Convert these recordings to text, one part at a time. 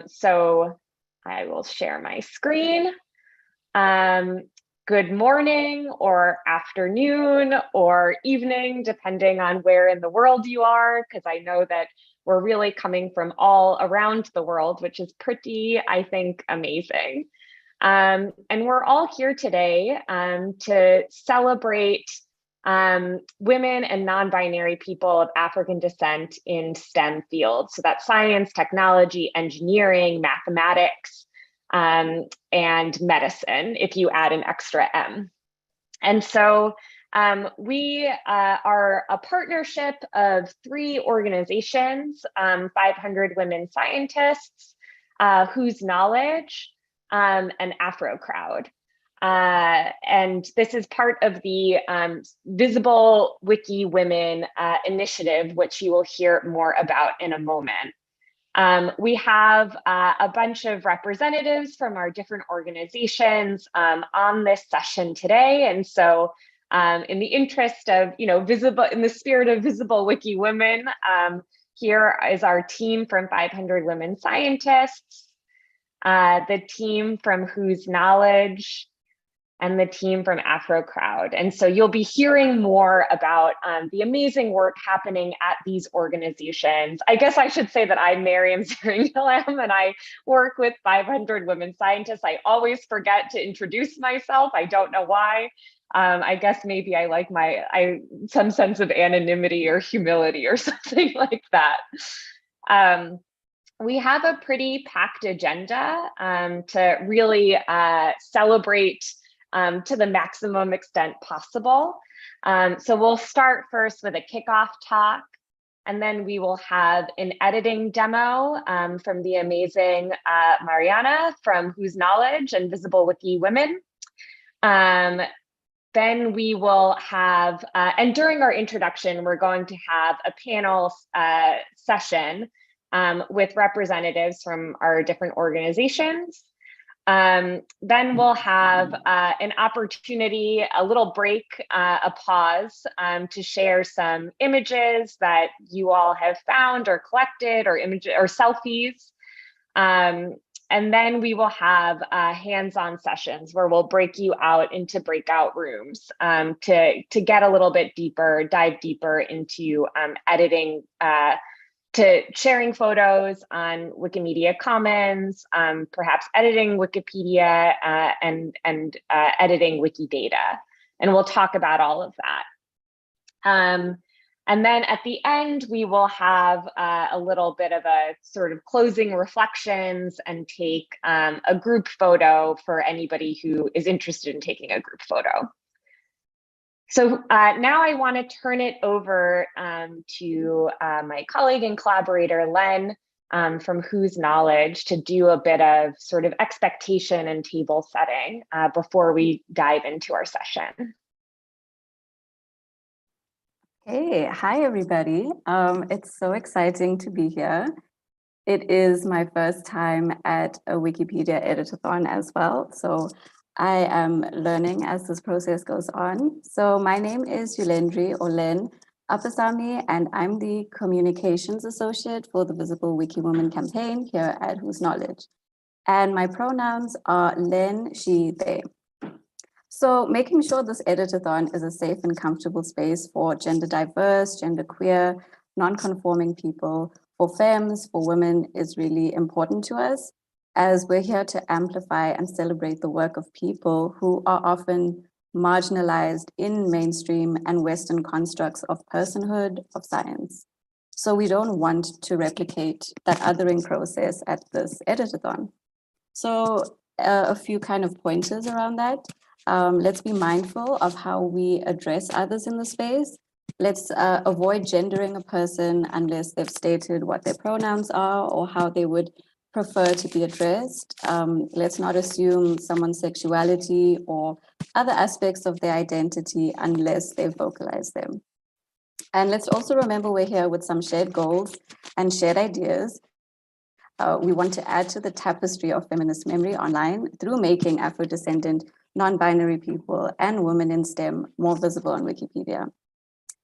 So I will share my screen. Good morning or afternoon or evening, depending on where in the world you are, because I know that we're really coming from all around the world, which is pretty, I think, amazing. And we're all here today to celebrate women and non-binary people of African descent in STEM fields. So that's science, technology, engineering, mathematics, and medicine, if you add an extra M. And so we are a partnership of 3 organizations, 500 Women Scientists, Whose Knowledge, and AfroCrowd. And this is part of the Visible Wiki Women initiative, which you will hear more about in a moment. We have a bunch of representatives from our different organizations on this session today. And so in the interest of, in the spirit of Visible Wiki Women, here is our team from 500 Women Scientists, the team from Whose Knowledge, and the team from AfroCrowd. And so you'll be hearing more about the amazing work happening at these organizations. I guess I should say that I'm Miriam Zeringalam and I work with 500 Women Scientists. I always forget to introduce myself. I don't know why. I guess maybe I like some sense of anonymity or humility or something like that. We have a pretty packed agenda to really celebrate to the maximum extent possible. So we'll start first with a kickoff talk, and then we will have an editing demo from the amazing Mariana from Whose Knowledge and Visible Wiki Women. Then we will have, and during our introduction, we're going to have a panel session with representatives from our different organizations. Then we'll have an opportunity, a little break, a pause to share some images that you all have found or collected, or images or selfies. And then we will have hands-on sessions where we'll break you out into breakout rooms to get a little bit deeper, dive deeper into editing, to sharing photos on Wikimedia Commons, perhaps editing Wikipedia and editing Wikidata. And we'll talk about all of that. And then at the end, we will have a little bit of a sort of closing reflections and take a group photo for anybody who is interested in taking a group photo. So now I want to turn it over to my colleague and collaborator, Len, from Whose Knowledge, to do a bit of sort of expectation and table setting before we dive into our session. Hey, hi, everybody. It's so exciting to be here. It is my first time at a Wikipedia edit-a-thon as well. So I am learning as this process goes on. So my name is Yulendri or Len Apasami, and I'm the Communications Associate for the Visible Wiki Women campaign here at Whose Knowledge. And my pronouns are Len, she, they. So making sure this edit-a-thon is a safe and comfortable space for gender diverse, gender queer, non-conforming people, for femmes, for women is really important to us, as we're here to amplify and celebrate the work of people who are often marginalized in mainstream and Western constructs of personhood, of science. So we don't want to replicate that othering process at this edit-a-thon. So a few kind of pointers around that. Let's be mindful of how we address others in the space. Let's avoid gendering a person unless they've stated what their pronouns are or how they would prefer to be addressed. Let's not assume someone's sexuality or other aspects of their identity unless they've vocalized them. And let's also remember we're here with some shared goals and shared ideas. We want to add to the tapestry of feminist memory online through making Afro-descendant, non-binary people and women in STEM more visible on Wikipedia.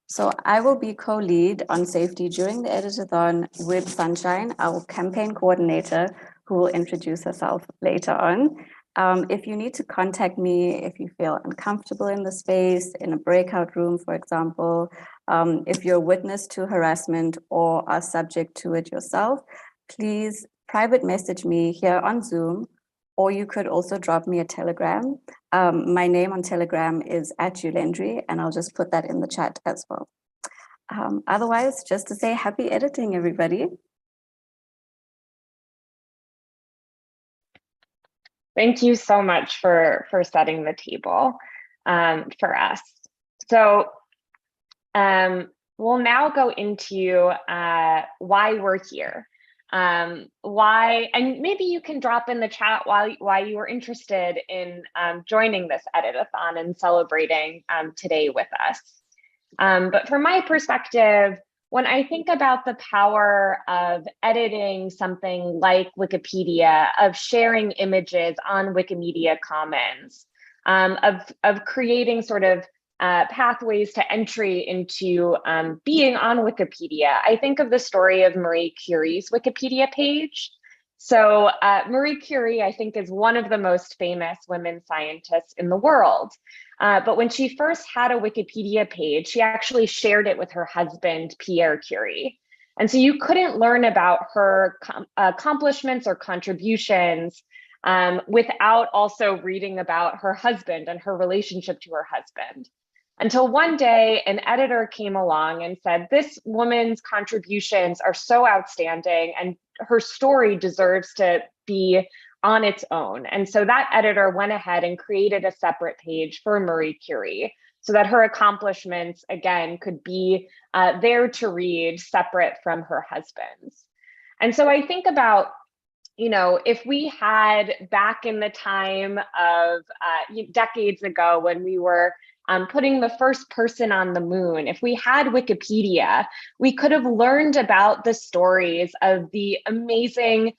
So I will be co-lead on safety during the edit-a-thon with Sunshine, our campaign coordinator, who will introduce herself later on. If you need to contact me, if you feel uncomfortable in the space, in a breakout room, for example, if you're witness to harassment or are subject to it yourself, please private message me here on Zoom, or you could also drop me a Telegram. My name on Telegram is @Yulendri, and I'll just put that in the chat as well. Otherwise, just to say happy editing, everybody. Thank you so much for setting the table for us. So we'll now go into why we're here. Why, and maybe you can drop in the chat why you were interested in joining this edit-a-thon and celebrating today with us. But from my perspective, when I think about the power of editing something like Wikipedia, of sharing images on Wikimedia Commons, of creating sort of pathways to entry into being on Wikipedia, I think of the story of Marie Curie's Wikipedia page. So Marie Curie, I think, is one of the most famous women scientists in the world. But when she first had a Wikipedia page, she actually shared it with her husband, Pierre Curie. And so you couldn't learn about her accomplishments or contributions without also reading about her husband and her relationship to her husband. Until one day, an editor came along and said, this woman's contributions are so outstanding and her story deserves to be on its own. And so that editor went ahead and created a separate page for Marie Curie so that her accomplishments, again, could be there to read separate from her husband's. And so I think about, you know, if we had back in the time of decades ago when we were putting the first person on the moon, if we had Wikipedia, we could have learned about the stories of the amazing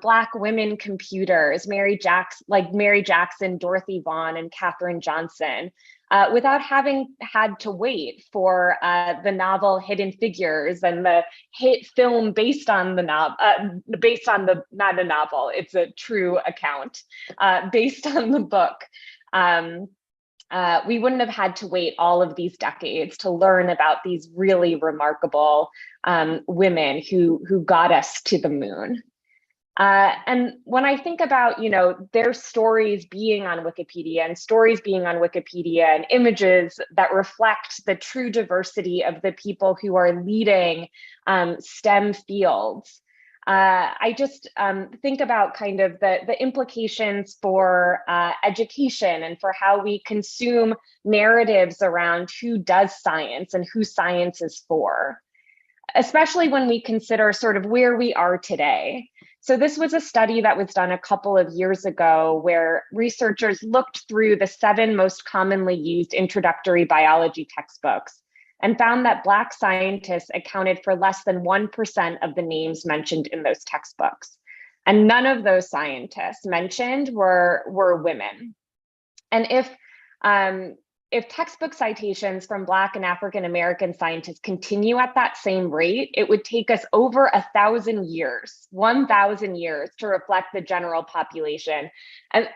Black women computers, Mary Jackson, Dorothy Vaughan, and Katherine Johnson, without having had to wait for the novel Hidden Figures and the hit film based on the novel, not a novel, it's a true account, based on the book. We wouldn't have had to wait all of these decades to learn about these really remarkable women who got us to the moon. And when I think about, you know, their stories being on Wikipedia and images that reflect the true diversity of the people who are leading STEM fields, I just think about kind of the implications for education and for how we consume narratives around who does science and who science is for, especially when we consider sort of where we are today. So this was a study that was done a couple of years ago where researchers looked through the 7 most commonly used introductory biology textbooks and found that Black scientists accounted for less than 1% of the names mentioned in those textbooks. And none of those scientists mentioned were women. And if textbook citations from Black and African American scientists continue at that same rate, it would take us over 1,000 years, 1,000 years to reflect the general population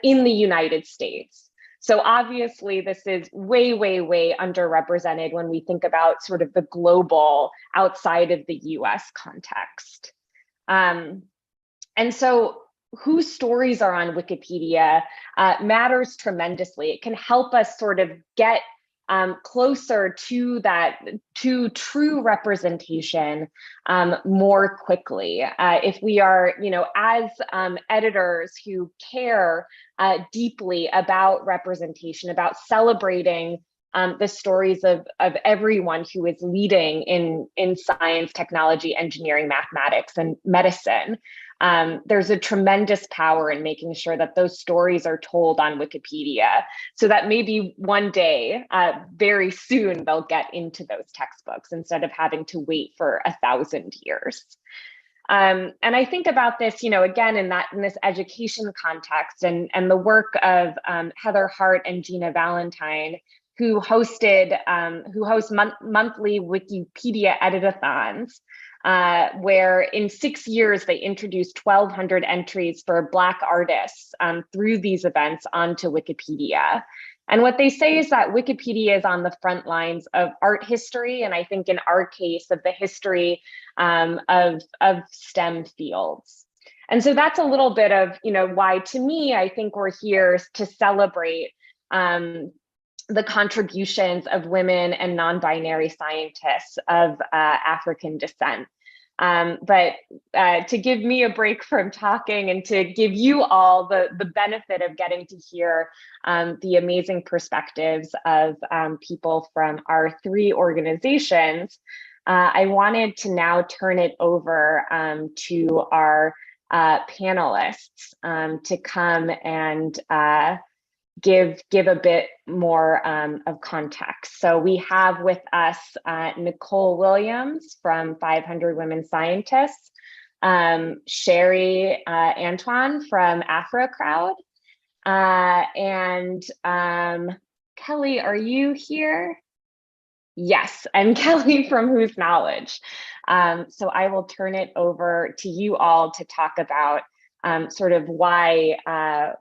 in the United States. So obviously this is way, way, way underrepresented when we think about sort of the global outside of the US context. And so whose stories are on Wikipedia matters tremendously. It can help us sort of get closer to that, to true representation more quickly. If we are, you know, as editors who care deeply about representation, about celebrating the stories of everyone who is leading in science, technology, engineering, mathematics, and medicine, there's a tremendous power in making sure that those stories are told on Wikipedia so that maybe one day, very soon, they'll get into those textbooks instead of having to wait for 1,000 years. And I think about this, you know, again, in this education context and the work of Heather Hart and Gina Valentine, who host monthly Wikipedia edit-a-thons. where in 6 years, they introduced 1,200 entries for Black artists through these events onto Wikipedia. And what they say is that Wikipedia is on the front lines of art history, and I think in our case of the history of STEM fields. And so that's a little bit of, why to me, I think we're here to celebrate the contributions of women and non-binary scientists of African descent. But to give me a break from talking and to give you all the benefit of getting to hear the amazing perspectives of people from our 3 organizations, I wanted to now turn it over to our panelists to come and give a bit more of context. So we have with us Nicole Williams from 500 Women Scientists, Sherry Antoine from AfroCrowd, and Kelly, are you here? Yes, and Kelly from Whose Knowledge. So I will turn it over to you all to talk about sort of why,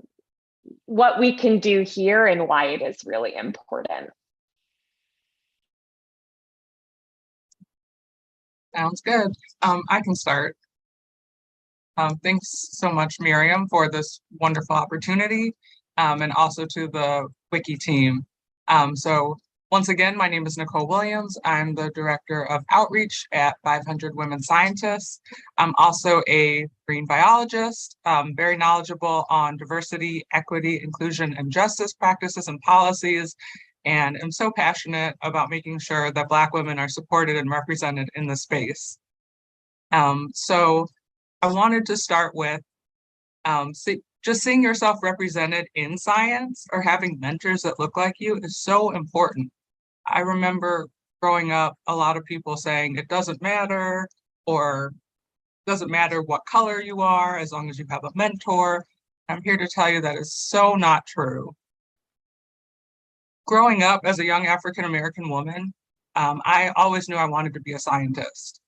what we can do here and why it is really important. Sounds good. I can start. Thanks so much, Miriam, for this wonderful opportunity, and also to the Wiki team. So once again, my name is Nicole Williams. I'm the Director of Outreach at 500 Women Scientists. I'm also a marine biologist, very knowledgeable on diversity, equity, inclusion, and justice practices and policies, and I'm so passionate about making sure that Black women are supported and represented in the space. So I wanted to start with just seeing yourself represented in science or having mentors that look like you is so important. I remember growing up, a lot of people saying it doesn't matter, or doesn't matter what color you are, as long as you have a mentor. I'm here to tell you that is so not true. Growing up as a young African-American woman, I always knew I wanted to be a scientist.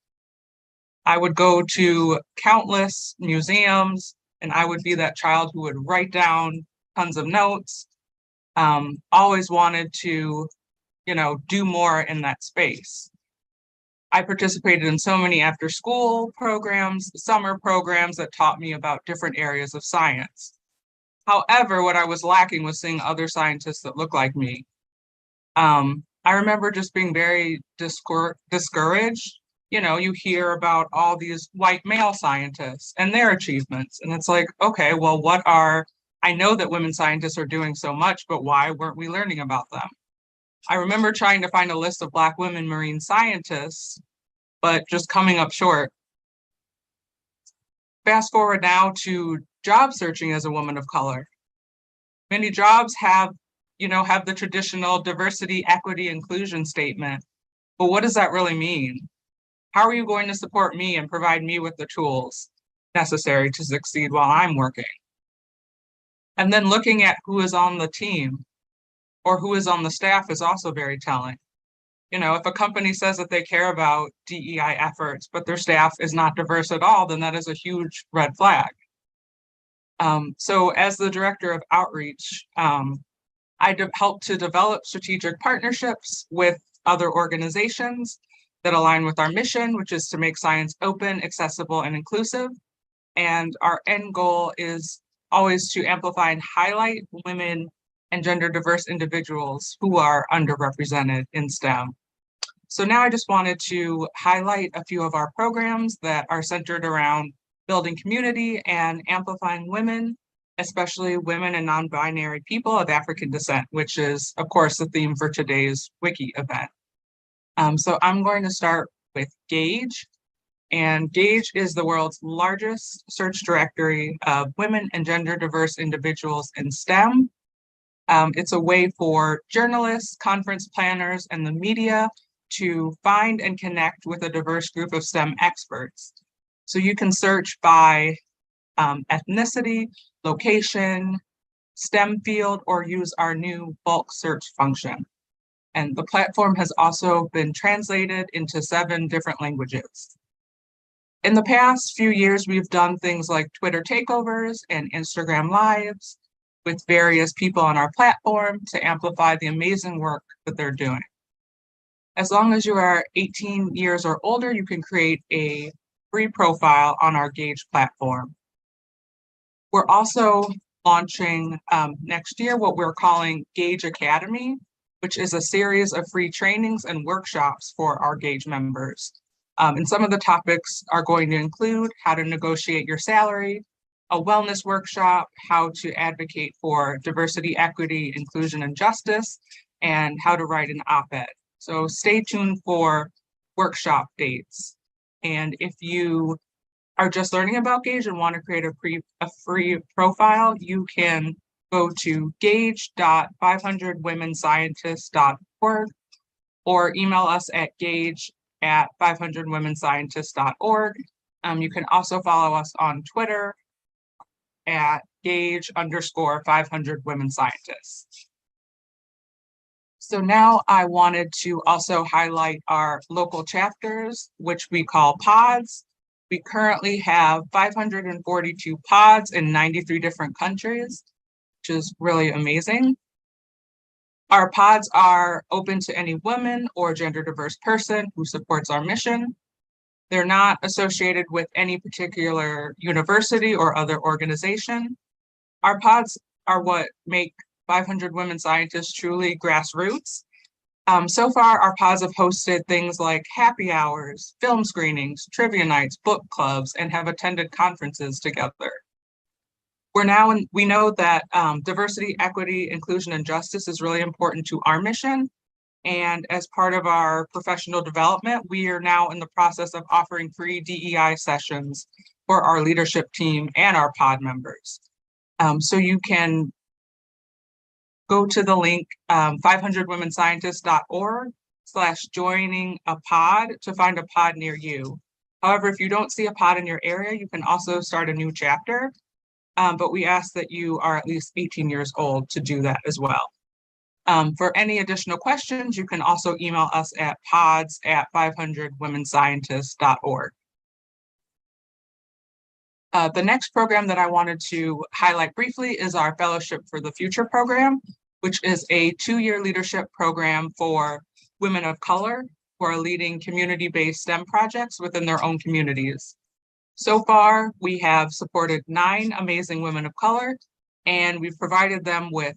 I would go to countless museums, and I would be that child who would write down tons of notes, always wanted to do more in that space. I participated in so many after school programs, summer programs that taught me about different areas of science. However, what I was lacking was seeing other scientists that look like me. I remember just being very discouraged. You hear about all these white male scientists and their achievements. And it's like, okay, well, I know that women scientists are doing so much, but why weren't we learning about them? I remember trying to find a list of Black women marine scientists, but just coming up short. Fast forward now to job searching as a woman of color. Many jobs have the traditional diversity, equity, inclusion statement, but what does that really mean? How are you going to support me and provide me with the tools necessary to succeed while I'm working? And then looking at who is on the team or who is on the staff is also very telling. If a company says that they care about DEI efforts, but their staff is not diverse at all, then that is a huge red flag. So as the Director of Outreach, I helped to develop strategic partnerships with other organizations that align with our mission, which is to make science open, accessible, and inclusive. And our end goal is always to amplify and highlight women and gender diverse individuals who are underrepresented in STEM. So now I just wanted to highlight a few of our programs that are centered around building community and amplifying women, especially women and non-binary people of African descent, which is, of course, the theme for today's Wiki event. So I'm going to start with Gauge. And Gauge is the world's largest search directory of women and gender diverse individuals in STEM. It's a way for journalists, conference planners, and the media to find and connect with a diverse group of STEM experts. So you can search by ethnicity, location, STEM field, or use our new bulk search function. And the platform has also been translated into 7 different languages. In the past few years, we've done things like Twitter takeovers and Instagram lives with various people on our platform to amplify the amazing work that they're doing. As long as you are 18 years or older, you can create a free profile on our Gauge platform. We're also launching next year what we're calling Gauge Academy, which is a series of free trainings and workshops for our Gauge members. And some of the topics are going to include how to negotiate your salary, a wellness workshop, how to advocate for diversity, equity, inclusion, and justice, and how to write an op-ed. So stay tuned for workshop dates. And if you are just learning about Gauge and want to create a free profile, you can go to gauge.500womenscientists.org or email us at gauge@500womenscientists.org. You can also follow us on Twitter at gauge_500womenscientists. So now I wanted to also highlight our local chapters, which we call pods. We currently have 542 pods in 93 different countries, which is really amazing. Our pods are open to any woman or gender diverse person who supports our mission. They're not associated with any particular university or other organization. Our pods are what make 500 Women Scientists truly grassroots. So far, our pods have hosted things like happy hours, film screenings, trivia nights, book clubs, and have attended conferences together. We know that diversity, equity, inclusion, and justice is really important to our mission. And as part of our professional development, we are now in the process of offering free DEI sessions for our leadership team and our pod members. So you can go to the link 500womenscientists.org/joining a pod to find a pod near you. However, if you don't see a pod in your area, you can also start a new chapter, but we ask that you are at least 18 years old to do that as well. For any additional questions, you can also email us at pods@500womenscientists.org. The next program that I wanted to highlight briefly is our Fellowship for the Future program, which is a 2-year leadership program for women of color who are leading community-based STEM projects within their own communities. So far, we have supported 9 amazing women of color, and we've provided them with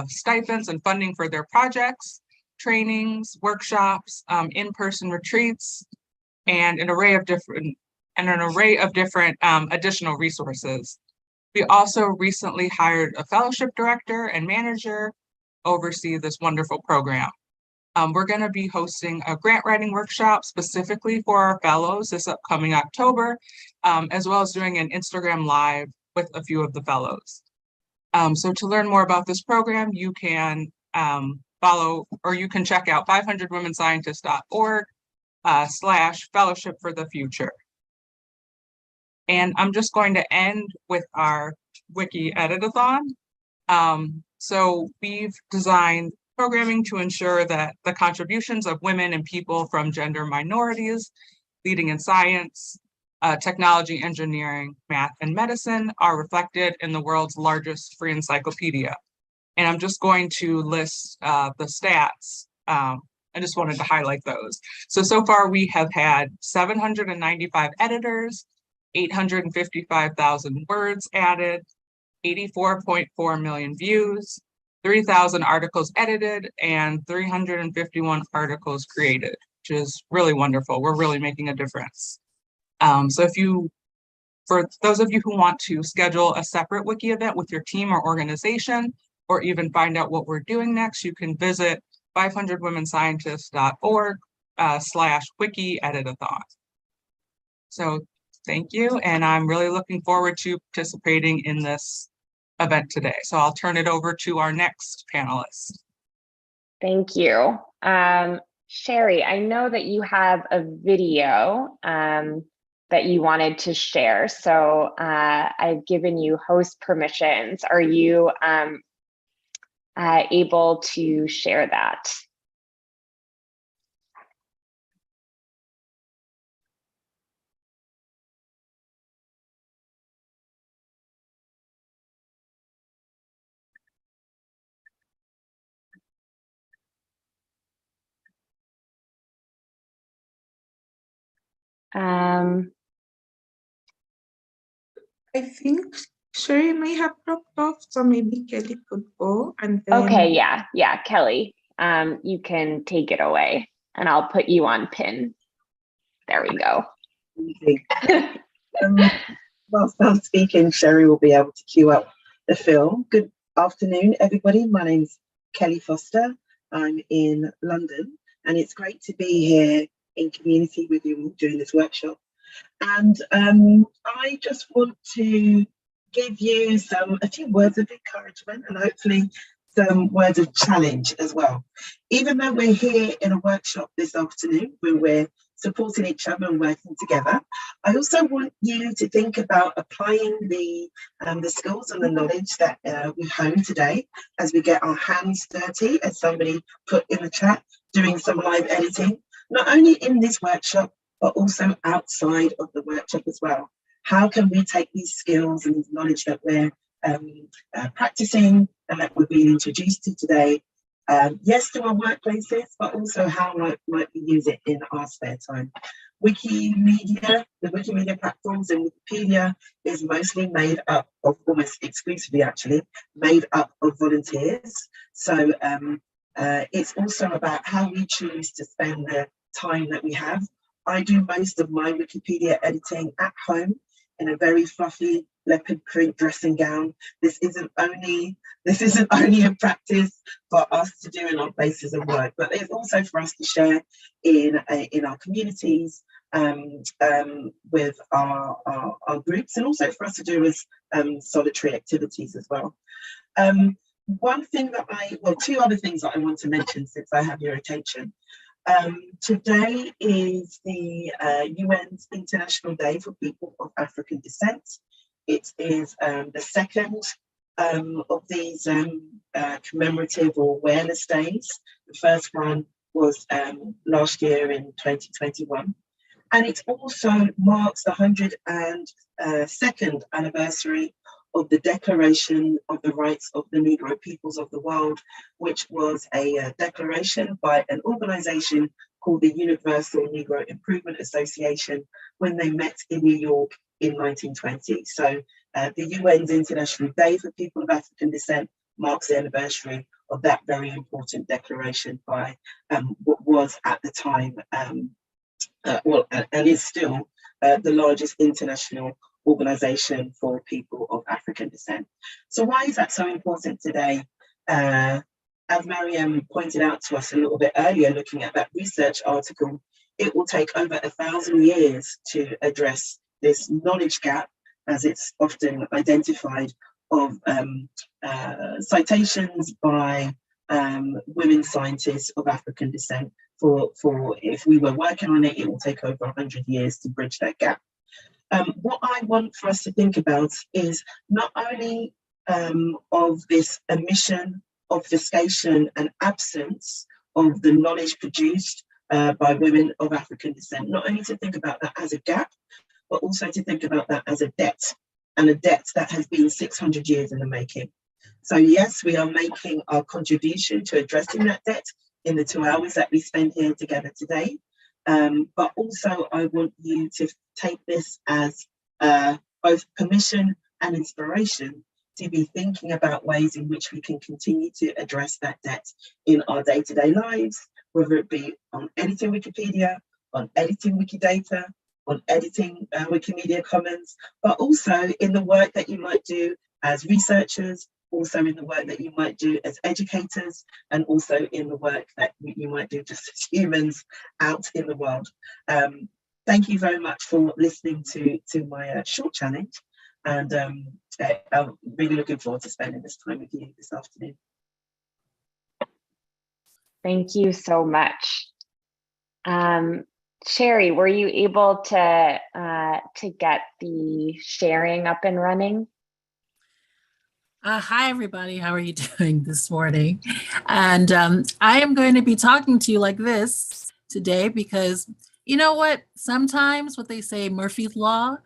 stipends and funding for their projects, trainings, workshops, in-person retreats, and an array of different additional resources. We also recently hired a fellowship director and manager to oversee this wonderful program. We're going to be hosting a grant writing workshop specifically for our fellows this upcoming October, as well as doing an Instagram live with a few of the fellows. So to learn more about this program, you can you can check out 500womenscientists.org/fellowship for the future. And I'm just going to end with our Wiki edit-a-thon. So we've designed programming to ensure that the contributions of women and people from gender minorities leading in science, technology, engineering, math, and medicine are reflected in the world's largest free encyclopedia. And I'm just going to list the stats. I just wanted to highlight those. So far we have had 795 editors, 855,000 words added, 84.4 million views, 3,000 articles edited, and 351 articles created, which is really wonderful. We're really making a difference. For those of you who want to schedule a separate Wiki event with your team or organization, or even find out what we're doing next, you can visit 500womenscientists.org/Wiki edit-a-thon. So thank you, and I'm really looking forward to participating in this event today. So I'll turn it over to our next panelist. Thank you. Sherry, I know that you have a video that you wanted to share. So I've given you host permissions. Are you able to share that? I think Sherry may have dropped off, so maybe Kelly could go and then. Okay, yeah, Kelly, you can take it away and I'll put you on pin. There we go. Whilst I'm speaking, Sherry will be able to queue up the film. Good afternoon, everybody. My name's Kelly Foster. I'm in London, and it's great to be here in community with you all during this workshop. And I just want to give you a few words of encouragement and hopefully some words of challenge as well. Even though we're here in a workshop this afternoon where we're supporting each other and working together, I also want you to think about applying the skills and the knowledge that we hone today as we get our hands dirty, as somebody put in the chat, doing some live editing, not only in this workshop, but also outside of the workshop as well. How can we take these skills and this knowledge that we're practicing and that we're being introduced to today, yes, to our workplaces, but also how might we use it in our spare time? Wikimedia, the Wikimedia platforms and Wikipedia is mostly made up of, almost exclusively actually, made up of volunteers. So it's also about how we choose to spend the time that we have. I do most of my Wikipedia editing at home in a very fluffy leopard print dressing gown. This isn't only a practice for us to do in our places of work, but it's also for us to share in our communities, with our groups, and also for us to do as solitary activities as well. Two other things that I want to mention since I have your attention. Today is the UN's International Day for People of African Descent. It is the second of these commemorative or awareness days. The first one was last year in 2021. And it also marks the 102nd anniversary of the Declaration of the Rights of the Negro Peoples of the World, which was a declaration by an organization called the Universal Negro Improvement Association when they met in New York in 1920. So the UN's International Day for People of African Descent marks the anniversary of that very important declaration by what was at the time, and is still the largest international organization for people of African descent. So why is that so important today? As Mariam pointed out to us a little bit earlier, looking at that research article, it will take over 1,000 years to address this knowledge gap, as it's often identified, of citations by women scientists of African descent. For if we were working on it, it will take over 100 years to bridge that gap. What I want for us to think about is not only of this omission, obfuscation, and absence of the knowledge produced by women of African descent, not only to think about that as a gap, but also to think about that as a debt, and a debt that has been 600 years in the making. So yes, we are making our contribution to addressing that debt in the 2 hours that we spend here together today. But also I want you to take this as both permission and inspiration to be thinking about ways in which we can continue to address that debt in our day-to-day lives, whether it be on editing Wikipedia, on editing Wikidata, on editing Wikimedia Commons, but also in the work that you might do as researchers, also in the work that you might do as educators, and also in the work that you might do just as humans out in the world. Thank you very much for listening to my short challenge, and I'm really looking forward to spending this time with you this afternoon. Thank you so much. Sherry, were you able to get the sharing up and running? Hi, everybody. How are you doing this morning? And I am going to be talking to you like this today because you know what? Sometimes what they say, Murphy's Law,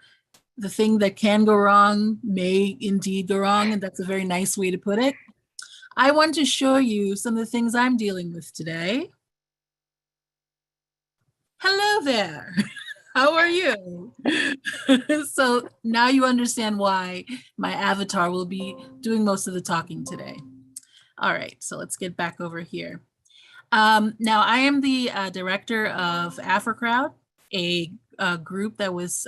the thing that can go wrong may indeed go wrong. And that's a very nice way to put it. I want to show you some of the things I'm dealing with today. Hello there. How are you? So now you understand why my avatar will be doing most of the talking today. All right, so let's get back over here. Now I am the director of AfroCrowd, a group that was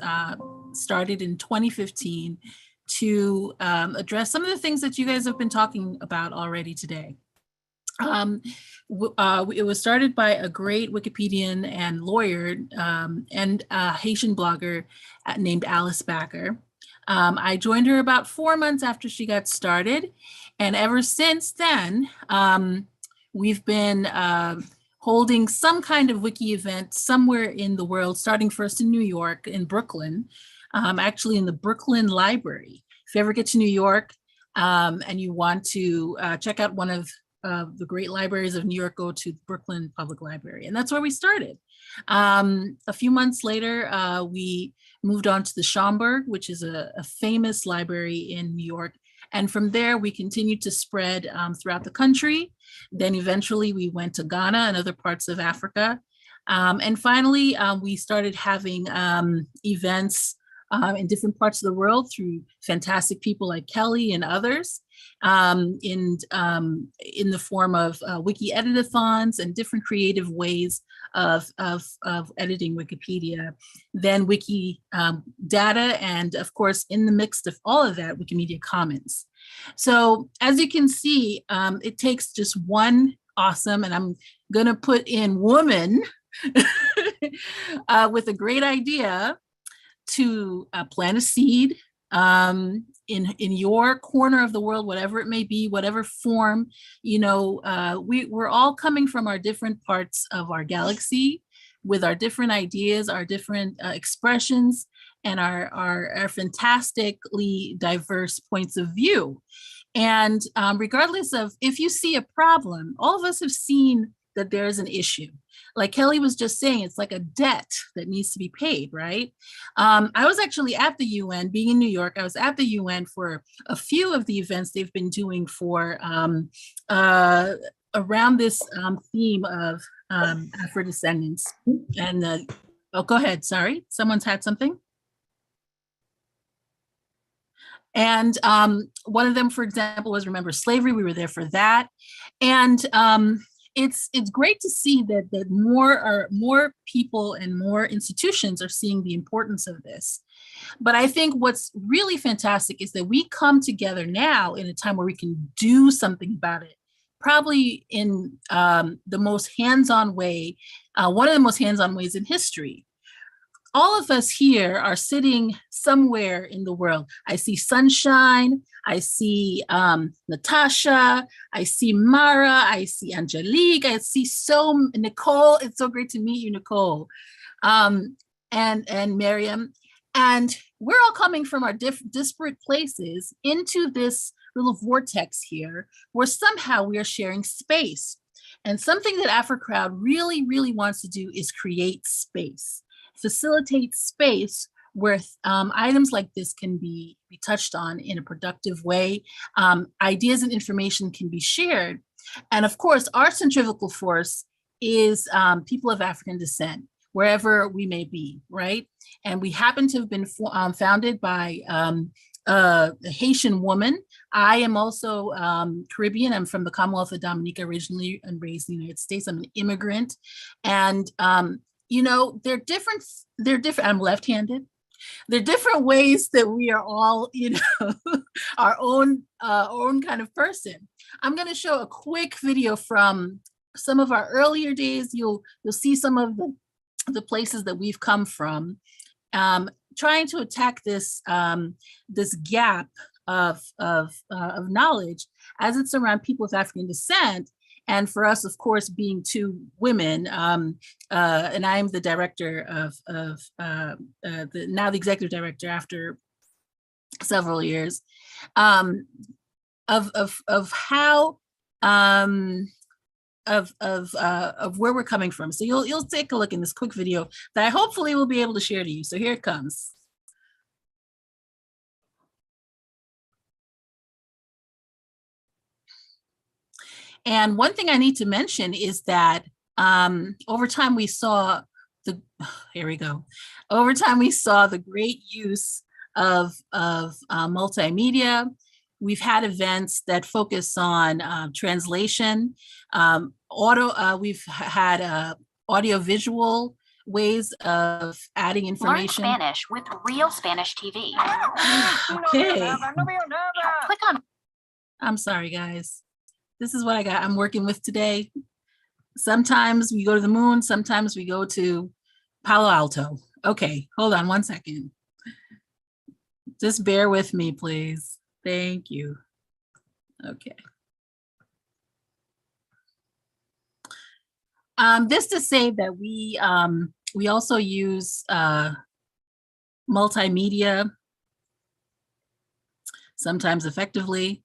started in 2015 to address some of the things that you guys have been talking about already today. It was started by a great Wikipedian and lawyer and a Haitian blogger named Alice Backer. I joined her about 4 months after she got started. And ever since then, we've been holding some kind of wiki event somewhere in the world, starting first in New York, in Brooklyn, actually in the Brooklyn Library. If you ever get to New York and you want to check out one of the great libraries of New York, go to Brooklyn Public Library. And that's where we started. A few months later, we moved on to the Schomburg, which is a famous library in New York. And from there, we continued to spread throughout the country. Then eventually we went to Ghana and other parts of Africa. And finally, we started having events in different parts of the world through fantastic people like Kelly and others in the form of wiki edit-a-thons and different creative ways of editing Wikipedia, then wiki data, and of course, in the mix of all of that, Wikimedia Commons. So as you can see, it takes just one awesome, and I'm gonna put in woman with a great idea to plant a seed in your corner of the world, whatever it may be, whatever form. You know, we're all coming from our different parts of our galaxy with our different ideas, our different expressions, and our fantastically diverse points of view. And regardless of if you see a problem, all of us have seen that there is an issue. Like Kelly was just saying, it's like a debt that needs to be paid, right? I was actually at the UN, being in New York, I was at the UN for a few of the events they've been doing for around this theme of Afrodescendants. And oh, go ahead, sorry, someone's had something? And one of them, for example, was Remember Slavery. We were there for that. And it's great to see that more people and more institutions are seeing the importance of this. But I think what's really fantastic is that we come together now in a time where we can do something about it, probably in the most hands-on way, one of the most hands-on ways in history. All of us here are sitting somewhere in the world. I see Sunshine, I see Natasha, I see Mara, I see Angelique, I see Nicole. It's so great to meet you, Nicole, and Miriam. And we're all coming from our disparate places into this little vortex here where somehow we are sharing space. And something that AfroCrowd really, really wants to do is create space. Facilitate space where items like this can be touched on in a productive way. Ideas and information can be shared. And of course, our centrifugal force is people of African descent, wherever we may be, right? And we happen to have been founded by a Haitian woman. I am also Caribbean. I'm from the Commonwealth of Dominica originally and raised in the United States. I'm an immigrant. And you know, they're different. I'm left-handed. There are different ways that we are all, you know, our own kind of person. I'm going to show a quick video from some of our earlier days. You'll see some of the places that we've come from, trying to attack this this gap of knowledge as it's around people of African descent. And for us, of course, being two women, and I am the director of now the executive director after several years, of how of where we're coming from. So you'll take a look in this quick video that I hopefully will be able to share to you. So here it comes. And one thing I need to mention is that over time we saw here we go. Over time, we saw the great use of multimedia. We've had events that focus on translation, we've had audio-visual ways of adding information. Learn Spanish with Real Spanish TV. Okay. Click on. I'm sorry, guys. This is what I got. I'm working with today. Sometimes we go to the moon. Sometimes we go to Palo Alto. Okay, hold on 1 second. Just bear with me, please. Thank you. Okay. This to say that we also use multimedia, sometimes effectively.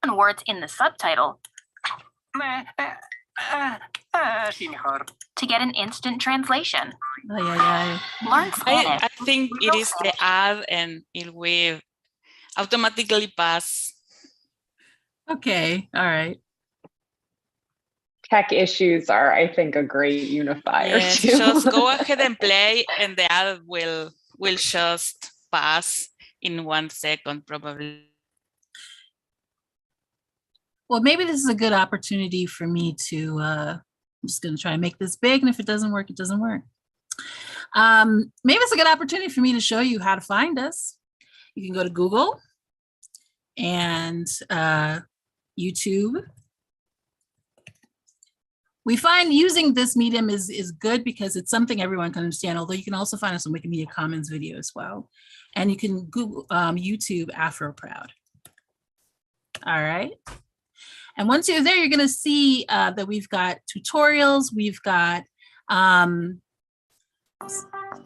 Words in the subtitle to get an instant translation. Learn Spanish. I think it is the ad and it will automatically pass. Okay, all right. Tech issues are, I think, a great unifier Yes, too. just go ahead and play and the ad will just pass in 1 second probably. Well, maybe this is a good opportunity for me to, I'm just gonna try and make this big, and if it doesn't work, it doesn't work. Maybe it's a good opportunity for me to show you how to find us. You can go to Google and YouTube. We find using this medium is good because it's something everyone can understand, although you can also find us on Wikimedia Commons video as well. And you can Google YouTube AfroCrowd. All right. And once you're there, you're going to see that we've got tutorials. We've got, and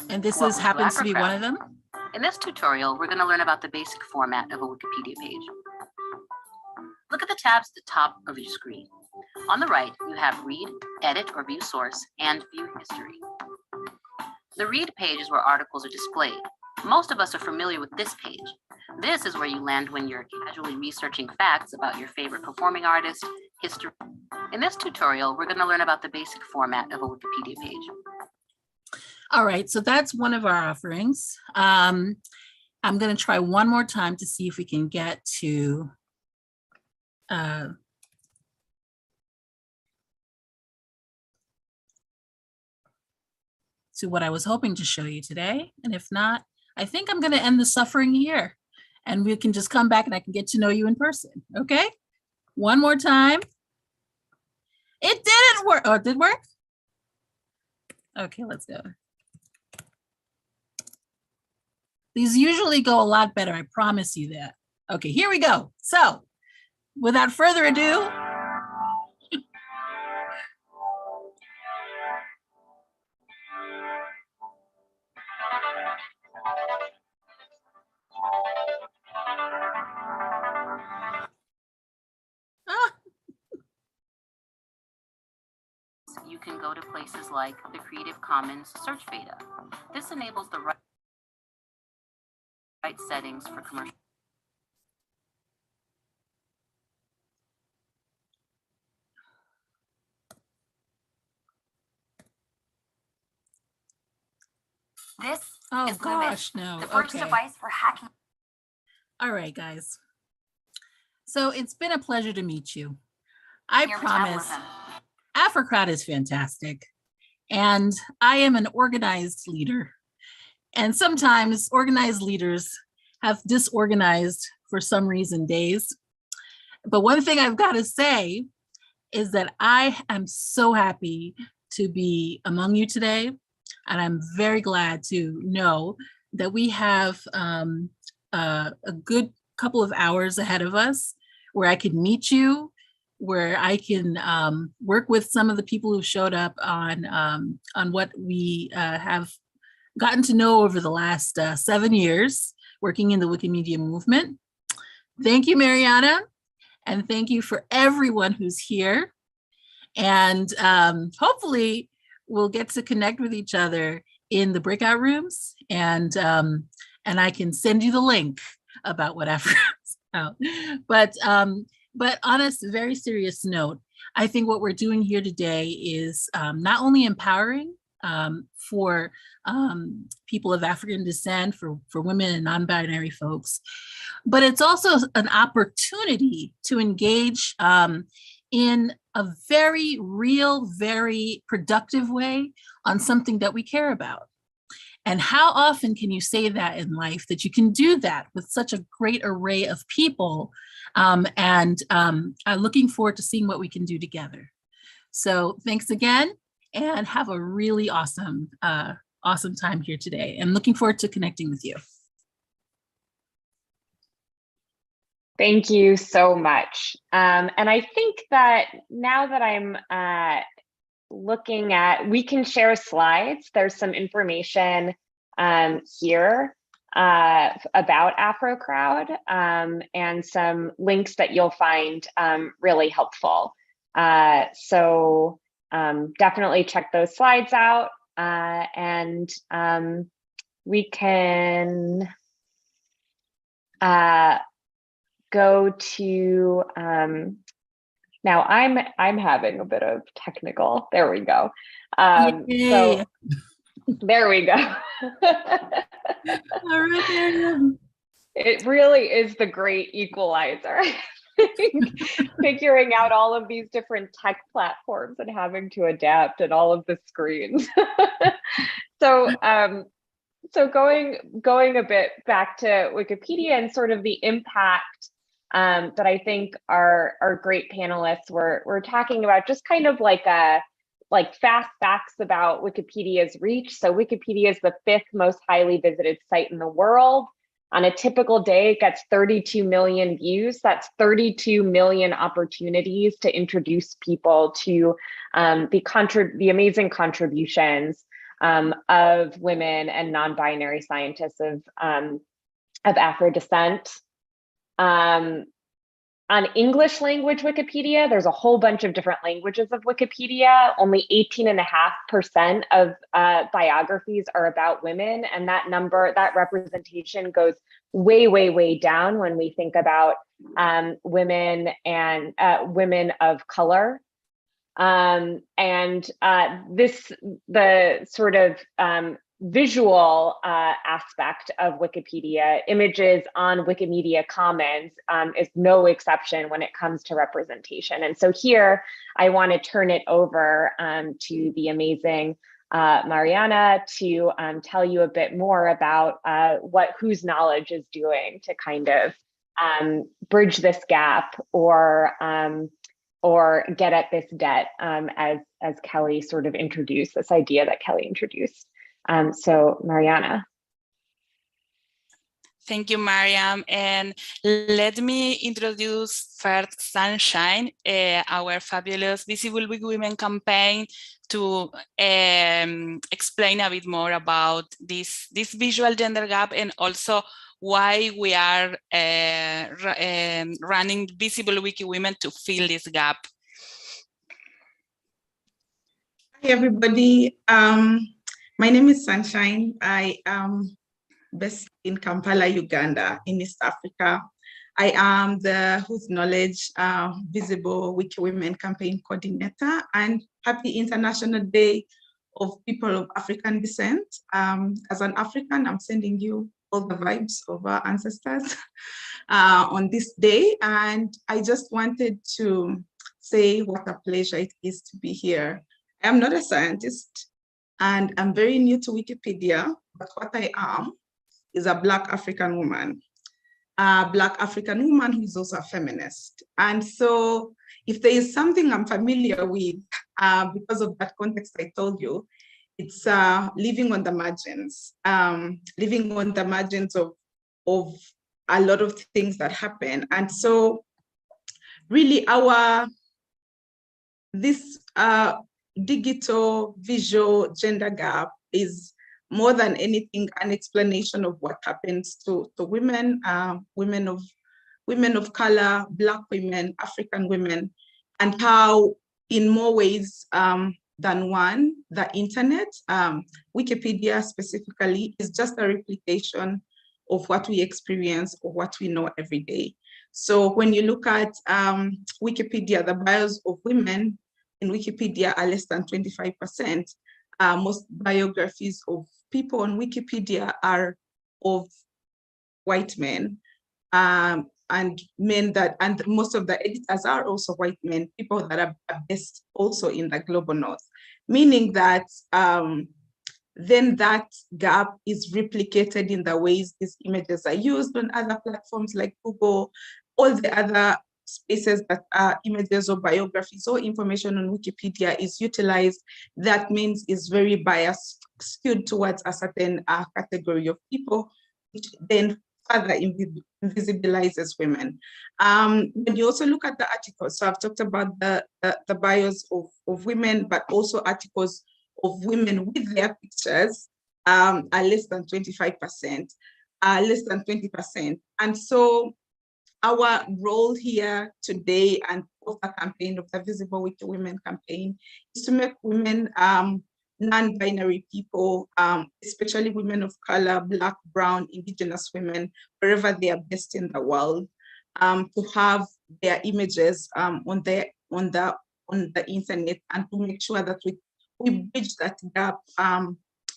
this happens to be one of them. In this tutorial, we're going to learn about the basic format of a Wikipedia page. Look at the tabs at the top of your screen. On the right, you have Read, Edit or View Source, and View History. The Read page is where articles are displayed. Most of us are familiar with this page. This is where you land when you're casually researching facts about your favorite performing artist, history. In this tutorial, we're going to learn about the basic format of a Wikipedia page. All right, so that's one of our offerings. I'm going to try one more time to see if we can get to what I was hoping to show you today. And if not, I think I'm going to end the suffering here and we can just come back and I can get to know you in person. Okay. One more time. It didn't work. Oh, it did work? Okay, let's go. These usually go a lot better. I promise you that. Okay, here we go. So without further ado, you can go to places like the Creative Commons search beta. This enables the right settings for commercial. This is gosh, no. the first Okay. device for hacking. All right, guys. So it's been a pleasure to meet you. I your promise metabolism. AfroCrowd is fantastic. And I am an organized leader. And sometimes organized leaders have disorganized for some reason days. But one thing I've got to say is that I am so happy to be among you today. And I'm very glad to know that we have a good couple of hours ahead of us where I can meet you, where I can work with some of the people who showed up on what we have gotten to know over the last 7 years working in the Wikimedia movement. Thank you, Mariana, and thank you for everyone who's here. And hopefully we'll get to connect with each other in the breakout rooms, and I can send you the link about what AfroCrowd's about. But on a very serious note, I think what we're doing here today is not only empowering for people of African descent, for women and non-binary folks. But it's also an opportunity to engage in a very real, very productive way on something that we care about. And how often can you say that in life, that you can do that with such a great array of people? I'm looking forward to seeing what we can do together. So thanks again, and have a really awesome, awesome time here today. And looking forward to connecting with you. Thank you so much. And I think that now that I'm looking at, we can share slides. There's some information here about AfroCrowd and some links that you'll find really helpful. So definitely check those slides out, and we can go to now I'm having a bit of technical, there we go. So there we go. All right. It really is the great equalizer. Figuring out all of these different tech platforms and having to adapt and all of the screens. So going a bit back to Wikipedia and sort of the impact that I think our great panelists were talking about, just kind of like fast facts about Wikipedia's reach. So Wikipedia is the 5th most highly visited site in the world. On a typical day, it gets 32 million views. That's 32 million opportunities to introduce people to the amazing contributions of women and non-binary scientists of Afro descent. On English language Wikipedia, there's a whole bunch of different languages of Wikipedia. Only 18.5% of biographies are about women, and that representation goes way, way, way down when we think about women and women of color. The sort of visual aspect of Wikipedia, images on Wikimedia Commons is no exception when it comes to representation. And so here I want to turn it over to the amazing Mariana to tell you a bit more about whose knowledge is doing to kind of bridge this gap or get at this debt, as Kelly sort of introduced, this idea that Kelly introduced. So Mariana. Thank you, Mariam. And let me introduce first Sunshine, our fabulous Visible Wiki Women campaign, to explain a bit more about this visual gender gap, and also why we are running Visible Wiki Women to fill this gap. Hi, everybody. My name is Sunshine. I am based in Kampala, Uganda, in East Africa. I am the Whose Knowledge Visible Wiki Women campaign coordinator, and happy International Day of People of African Descent. As an African, I'm sending you all the vibes of our ancestors on this day. And I just wanted to say what a pleasure it is to be here. I am not a scientist, and I'm very new to Wikipedia, but what I am is a Black African woman. A Black African woman who is also a feminist. And so if there is something I'm familiar with, because of that context I told you, it's living on the margins, of a lot of things that happen. And so really this digital visual gender gap is more than anything an explanation of what happens to women, women of color, Black women, African women, and how in more ways than one, the internet, Wikipedia specifically, is just a replication of what we experience or what we know every day. So when you look at Wikipedia, the bios of women in Wikipedia are less than 25%. most biographies of people on Wikipedia are of white men, and men that, and most of the editors are also white men, people that are based also in the global north, meaning that then that gap is replicated in the ways these images are used on other platforms like Google, all the other spaces that are images or biographies or information on Wikipedia is utilized. That means is very biased, skewed towards a certain category of people, which then further invisibilizes women. When you also look at the articles, so I've talked about the bios of women, but also articles of women with their pictures are less than 25%, less than 20%. And so our role here today and of the campaign, of the Visible Wiki Women campaign, is to make women, non-binary people, especially women of color, Black, Brown, Indigenous women, wherever they are based in the world, to have their images on the internet, and to make sure that we bridge that gap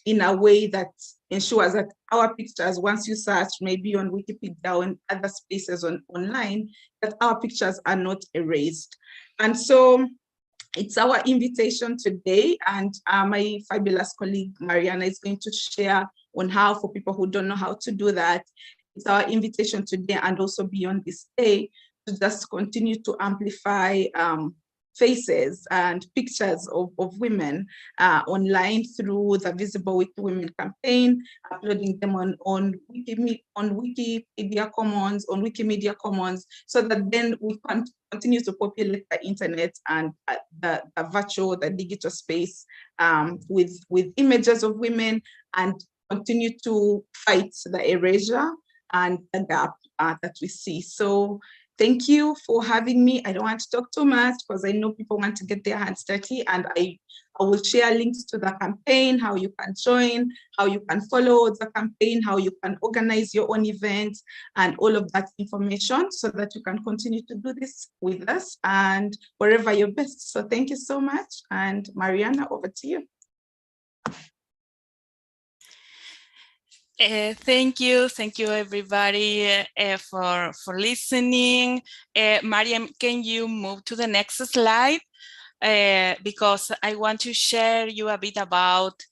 in a way that ensures that our pictures, once you search maybe on Wikipedia or in other spaces online, that our pictures are not erased. And so it's our invitation today, and my fabulous colleague Mariana is going to share on how, for people who don't know how to do that, it's our invitation today and also beyond this day to just continue to amplify faces and pictures of women online through the Visible Wiki Women campaign, uploading them on Wikipedia Commons, on Wikimedia Commons, so that then we can continue to populate the internet and the virtual, the digital space with images of women, and continue to fight the erasure and the gap that we see. So thank you for having me. I don't want to talk too much because I know people want to get their hands dirty, and I will share links to the campaign, how you can join, how you can follow the campaign, how you can organize your own events, and all of that information so that you can continue to do this with us and wherever you're best. So thank you so much. And Mariana, over to you. Thank you everybody for listening. Mariam, can you move to the next slide? Because I want to share you a bit about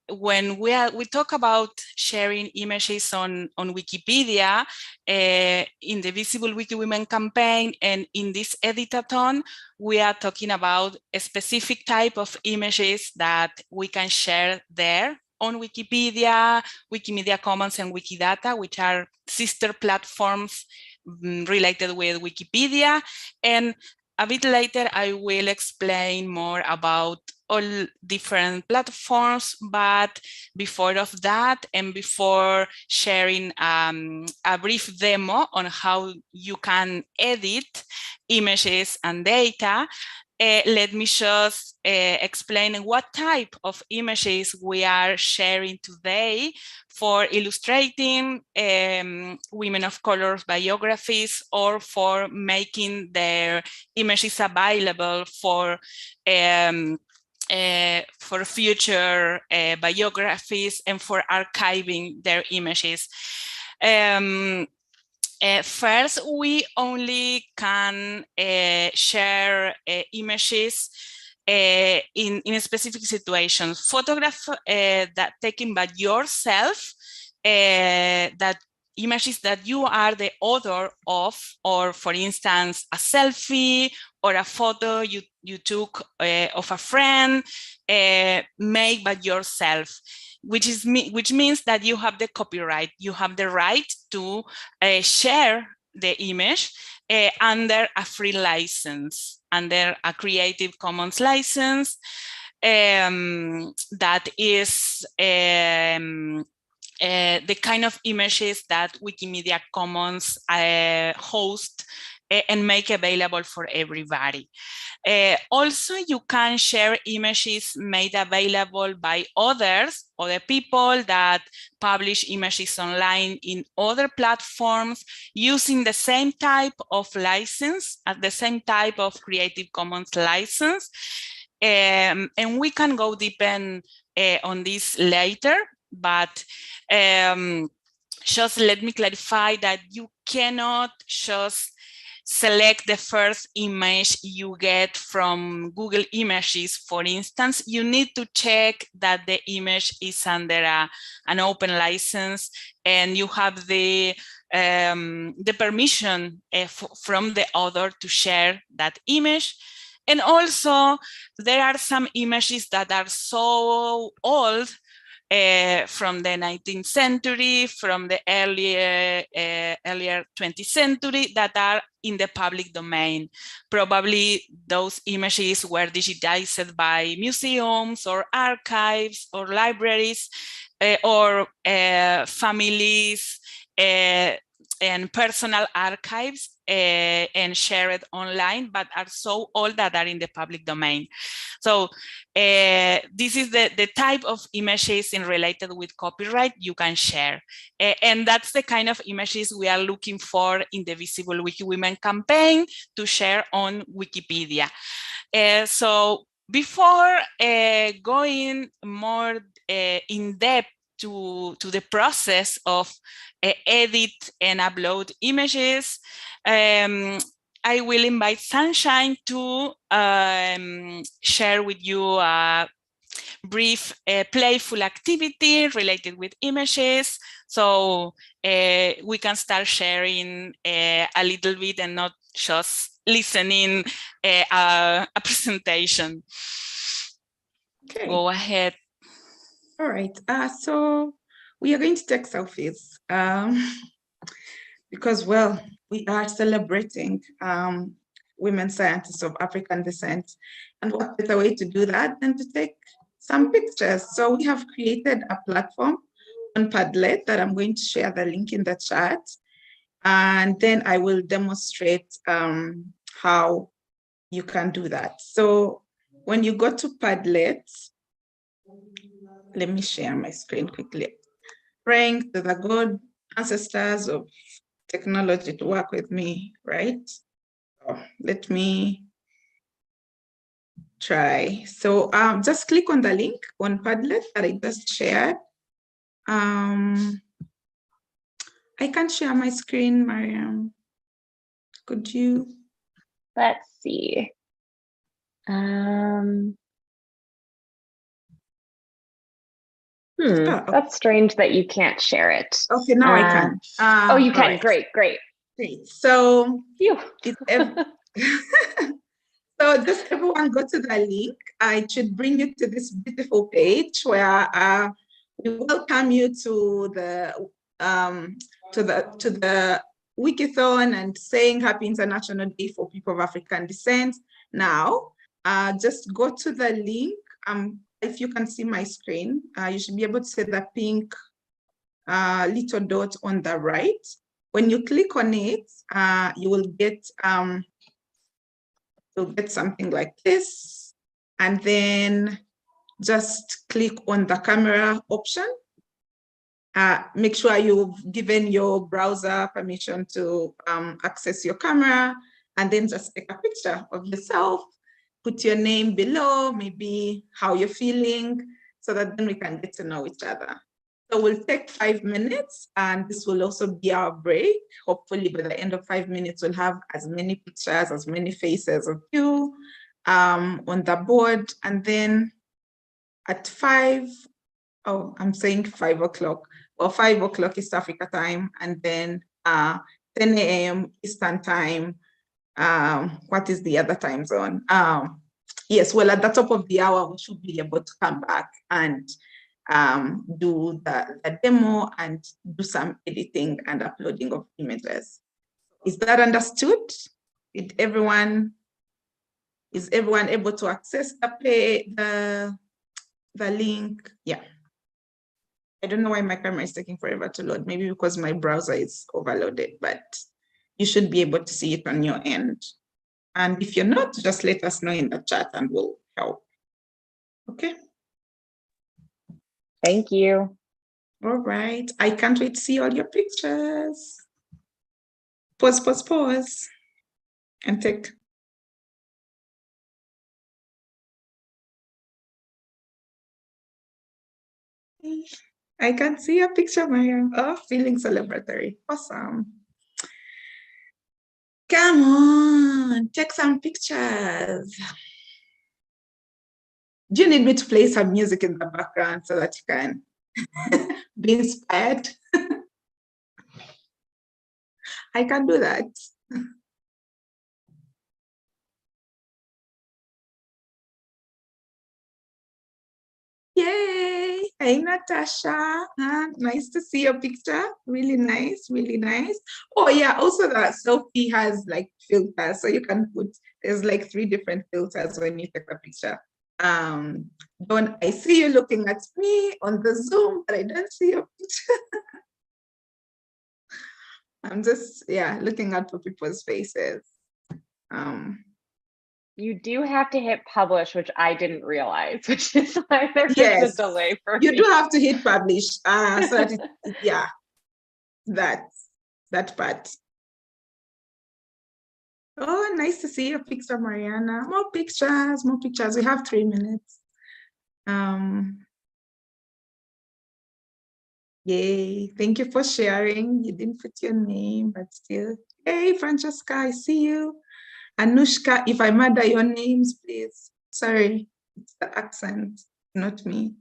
when we talk about sharing images on Wikipedia, in the Visible Wiki Women campaign and in this edit-a-thon, we are talking about a specific type of images that we can share there on Wikipedia, Wikimedia Commons, and Wikidata, which are sister platforms related with Wikipedia. And a bit later, I will explain more about all different platforms. But before of that, and before sharing a brief demo on how you can edit images and data, let me just explain what type of images we are sharing today for illustrating women of color biographies, or for making their images available for future biographies and for archiving their images. First, we only can share images in specific situations. Photographs that taken by yourself, that images that you are the author of, or for instance, a selfie or a photo you took of a friend made by yourself, which means that you have the copyright, you have the right to share the image under a free license, under a Creative Commons license that is the kind of images that Wikimedia Commons host and make available for everybody. Also, you can share images made available by other people that publish images online in other platforms using the same type of license, the same type of Creative Commons license. And we can go deeper on this later, but just let me clarify that you cannot just select the first image you get from Google Images. For instance, you need to check that the image is under an open license and you have the permission from the author to share that image. And also, there are some images that are so old from the 19th century, from the earlier 20th century that are in the public domain. Probably those images were digitized by museums or archives or libraries or families and personal archives and shared online, but are so old that are in the public domain. So this is the type of images in related with copyright you can share. And that's the kind of images we are looking for in the Visible Wiki Women campaign to share on Wikipedia. So before going more in depth to the process of edit and upload images, I will invite Sunshine to share with you a brief playful activity related with images. So we can start sharing a little bit and not just listening a presentation. Okay. Go ahead. All right. So we are going to take selfies because, well, we are celebrating women scientists of African descent. And what better way to do that than to take some pictures? So we have created a platform on Padlet that I'm going to share the link in the chat. And then I will demonstrate how you can do that. So when you go to Padlet, let me share my screen quickly. Praying to the good ancestors of technology to work with me, right? So let me try. So just click on the link on Padlet that I just shared. I can share my screen, Mariam. Could you? Let's see. Okay. That's strange that you can't share it. Okay, now I can. Oh, you can. Right. Great. Great. So, so just everyone go to the link. I should bring you to this beautiful page where we welcome you to the Wiki-thon and saying Happy International Day for People of African Descent. Now, just go to the link. If you can see my screen, you should be able to see the pink little dot on the right. When you click on it, you will get something like this, and then just click on the camera option. Make sure you've given your browser permission to access your camera, and then just take a picture of yourself. Put your name below, maybe how you're feeling, so that then we can get to know each other. So we'll take 5 minutes, and this will also be our break. Hopefully by the end of 5 minutes, we'll have as many pictures, as many faces of you on the board. And then at 5 o'clock, well, 5 o'clock East Africa time, and then 10 a.m. Eastern time. What is the other time zone? Yes, well, at the top of the hour, we should be able to come back and do the demo and do some editing and uploading of images. Is that understood? Is everyone able to access the link? Yeah. I don't know why my camera is taking forever to load. Maybe because my browser is overloaded, but you should be able to see it on your end. And if you're not, just let us know in the chat and we'll help. Okay. Thank you. All right. I can't wait to see all your pictures. Pause, and take I can see a picture, Mariam. Oh, feeling celebratory. Awesome. Come on, take some pictures. Do you need me to play some music in the background so that you can be inspired? I can do that. Yay! Hey, Natasha. Nice to see your picture. Really nice, really nice. Oh yeah, also that selfie has like filters. So you can put, there's like 3 different filters when you take a picture. Don't, I see you looking at me on the Zoom, but I don't see your picture. I'm just, yeah, looking out for people's faces. You do have to hit publish, which I didn't realize, which is why there's Yes, a delay for you me. do have to hit publish, so that yeah, that part. Oh, nice to see your picture, Mariana. More pictures, more pictures. We have 3 minutes. Yay, thank you for sharing. You didn't put your name, but still. Hey, Francesca, I see you. Anushka, if I murder your names, please. Sorry, it's the accent, not me.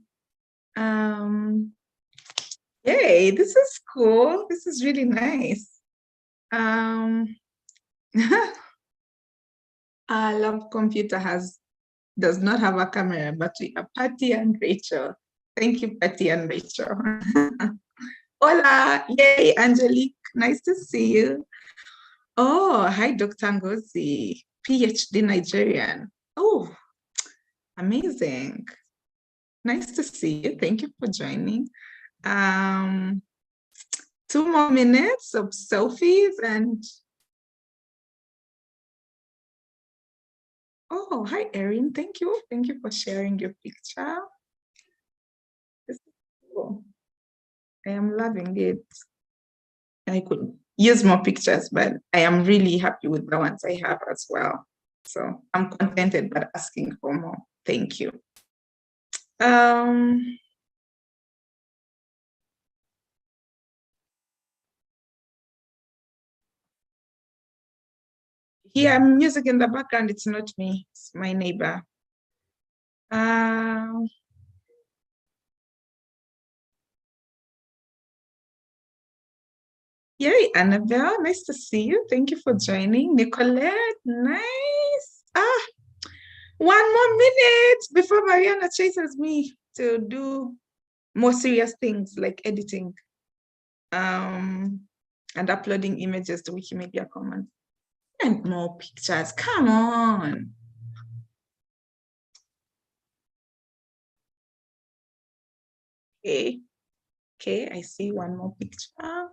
Yay, this is cool. This is really nice. Our love computer does not have a camera, but we have Patty and Rachel. Thank you, Patty and Rachel. Hola, yay, Angelique, nice to see you. Oh, hi, Dr. Ngozi, PhD Nigerian. Oh, amazing. Nice to see you. Thank you for joining. 2 more minutes of selfies and oh, hi, Erin. Thank you. Thank you for sharing your picture. This is cool. I am loving it. I could use more pictures, but I am really happy with the ones I have as well. So I'm contented but asking for more. Thank you. Here, music in the background, it's not me, it's my neighbor. Yay, Annabelle, nice to see you. Thank you for joining. Nicolette, nice. 1 more minute before Mariana chases me to do more serious things like editing and uploading images to Wikimedia Commons. And more pictures, come on. Okay, I see 1 more picture.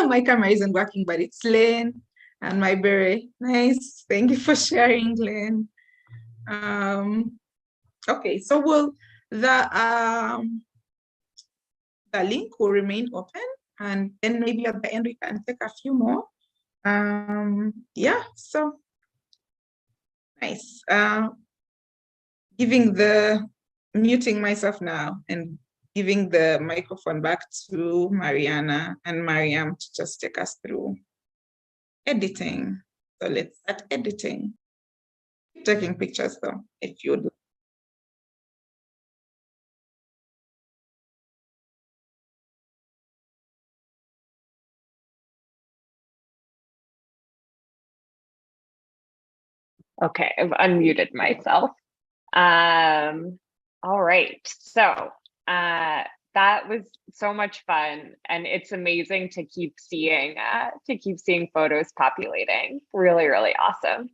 My camera isn't working, but it's Lynn and my berry. Nice, thank you for sharing, Lynn. Okay, so the link will remain open, and then maybe at the end we can take a few more. Yeah, so nice. Muting myself now and giving the microphone back to Mariana and Mariam to just take us through editing. So let's start editing. Taking pictures though, if you'd like. Okay, I've unmuted myself. All right, so that was so much fun, and it's amazing to keep seeing photos populating. Really, really awesome.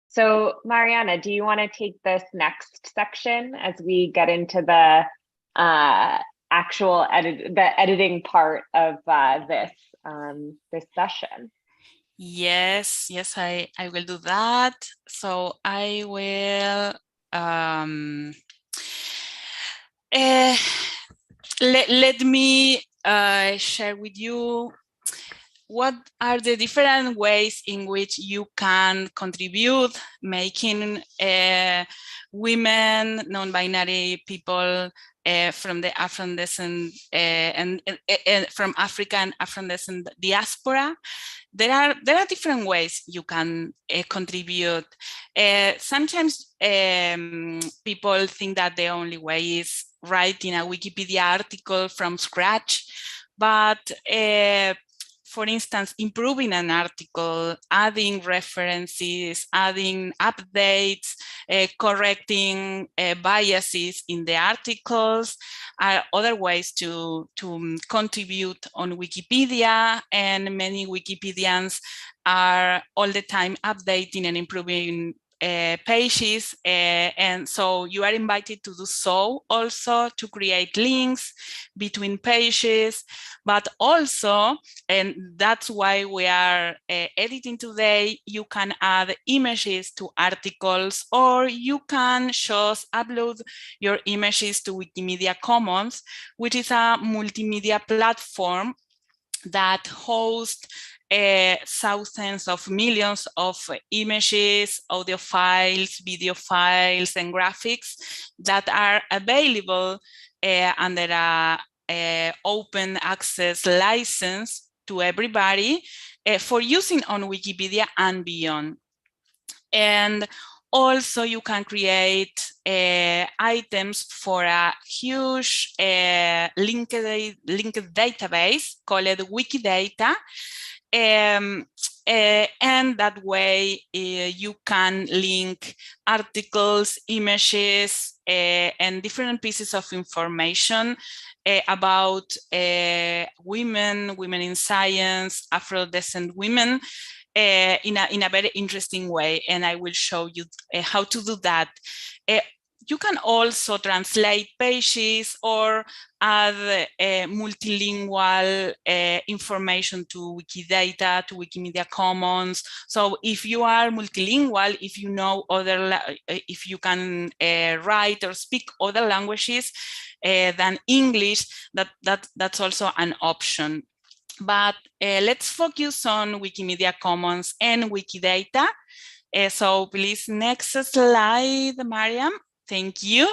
So Mariana, do you want to take this next section as we get into the actual editing part of this session? Yes, I will do that. So I will let me share with you what are the different ways in which you can contribute, making women, non-binary people from the Afrodescent and from Africa and Afrodescent diaspora? There are different ways you can contribute. Sometimes people think that the only way is writing a Wikipedia article from scratch, but for instance, improving an article, adding references, adding updates, correcting biases in the articles are other ways to contribute on Wikipedia, and many Wikipedians are all the time updating and improving pages, and so you are invited to do so, also to create links between pages, but also, and that's why we are editing today, you can add images to articles, or you can just upload your images to Wikimedia Commons, which is a multimedia platform that hosts thousands of millions of images, audio files, video files, and graphics that are available under a open access license to everybody for using on Wikipedia and beyond. And also you can create items for a huge linked database called Wikidata. And that way you can link articles, images, and different pieces of information about women in science, Afrodescent women, in a very interesting way. And I will show you how to do that. You can also translate pages or add multilingual information to Wikidata, to Wikimedia Commons. So if you are multilingual, if you know if you can write or speak other languages than English, that's also an option. But let's focus on Wikimedia Commons and Wikidata. So please, next slide, Mariam. Thank you.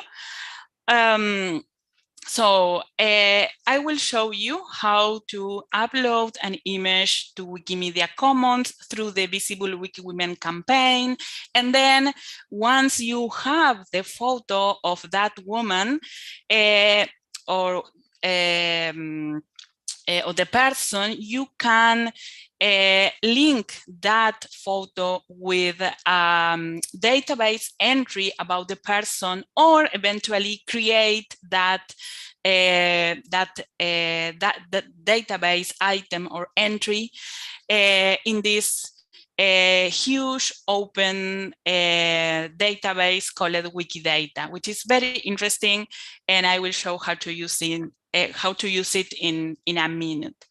So I will show you how to upload an image to Wikimedia Commons through the Visible Wiki Women campaign. And then once you have the photo of that woman or the person, you can link that photo with database entry about the person, or eventually create that database item or entry in this huge open database called Wikidata, which is very interesting, and I will show how to use it in a minute.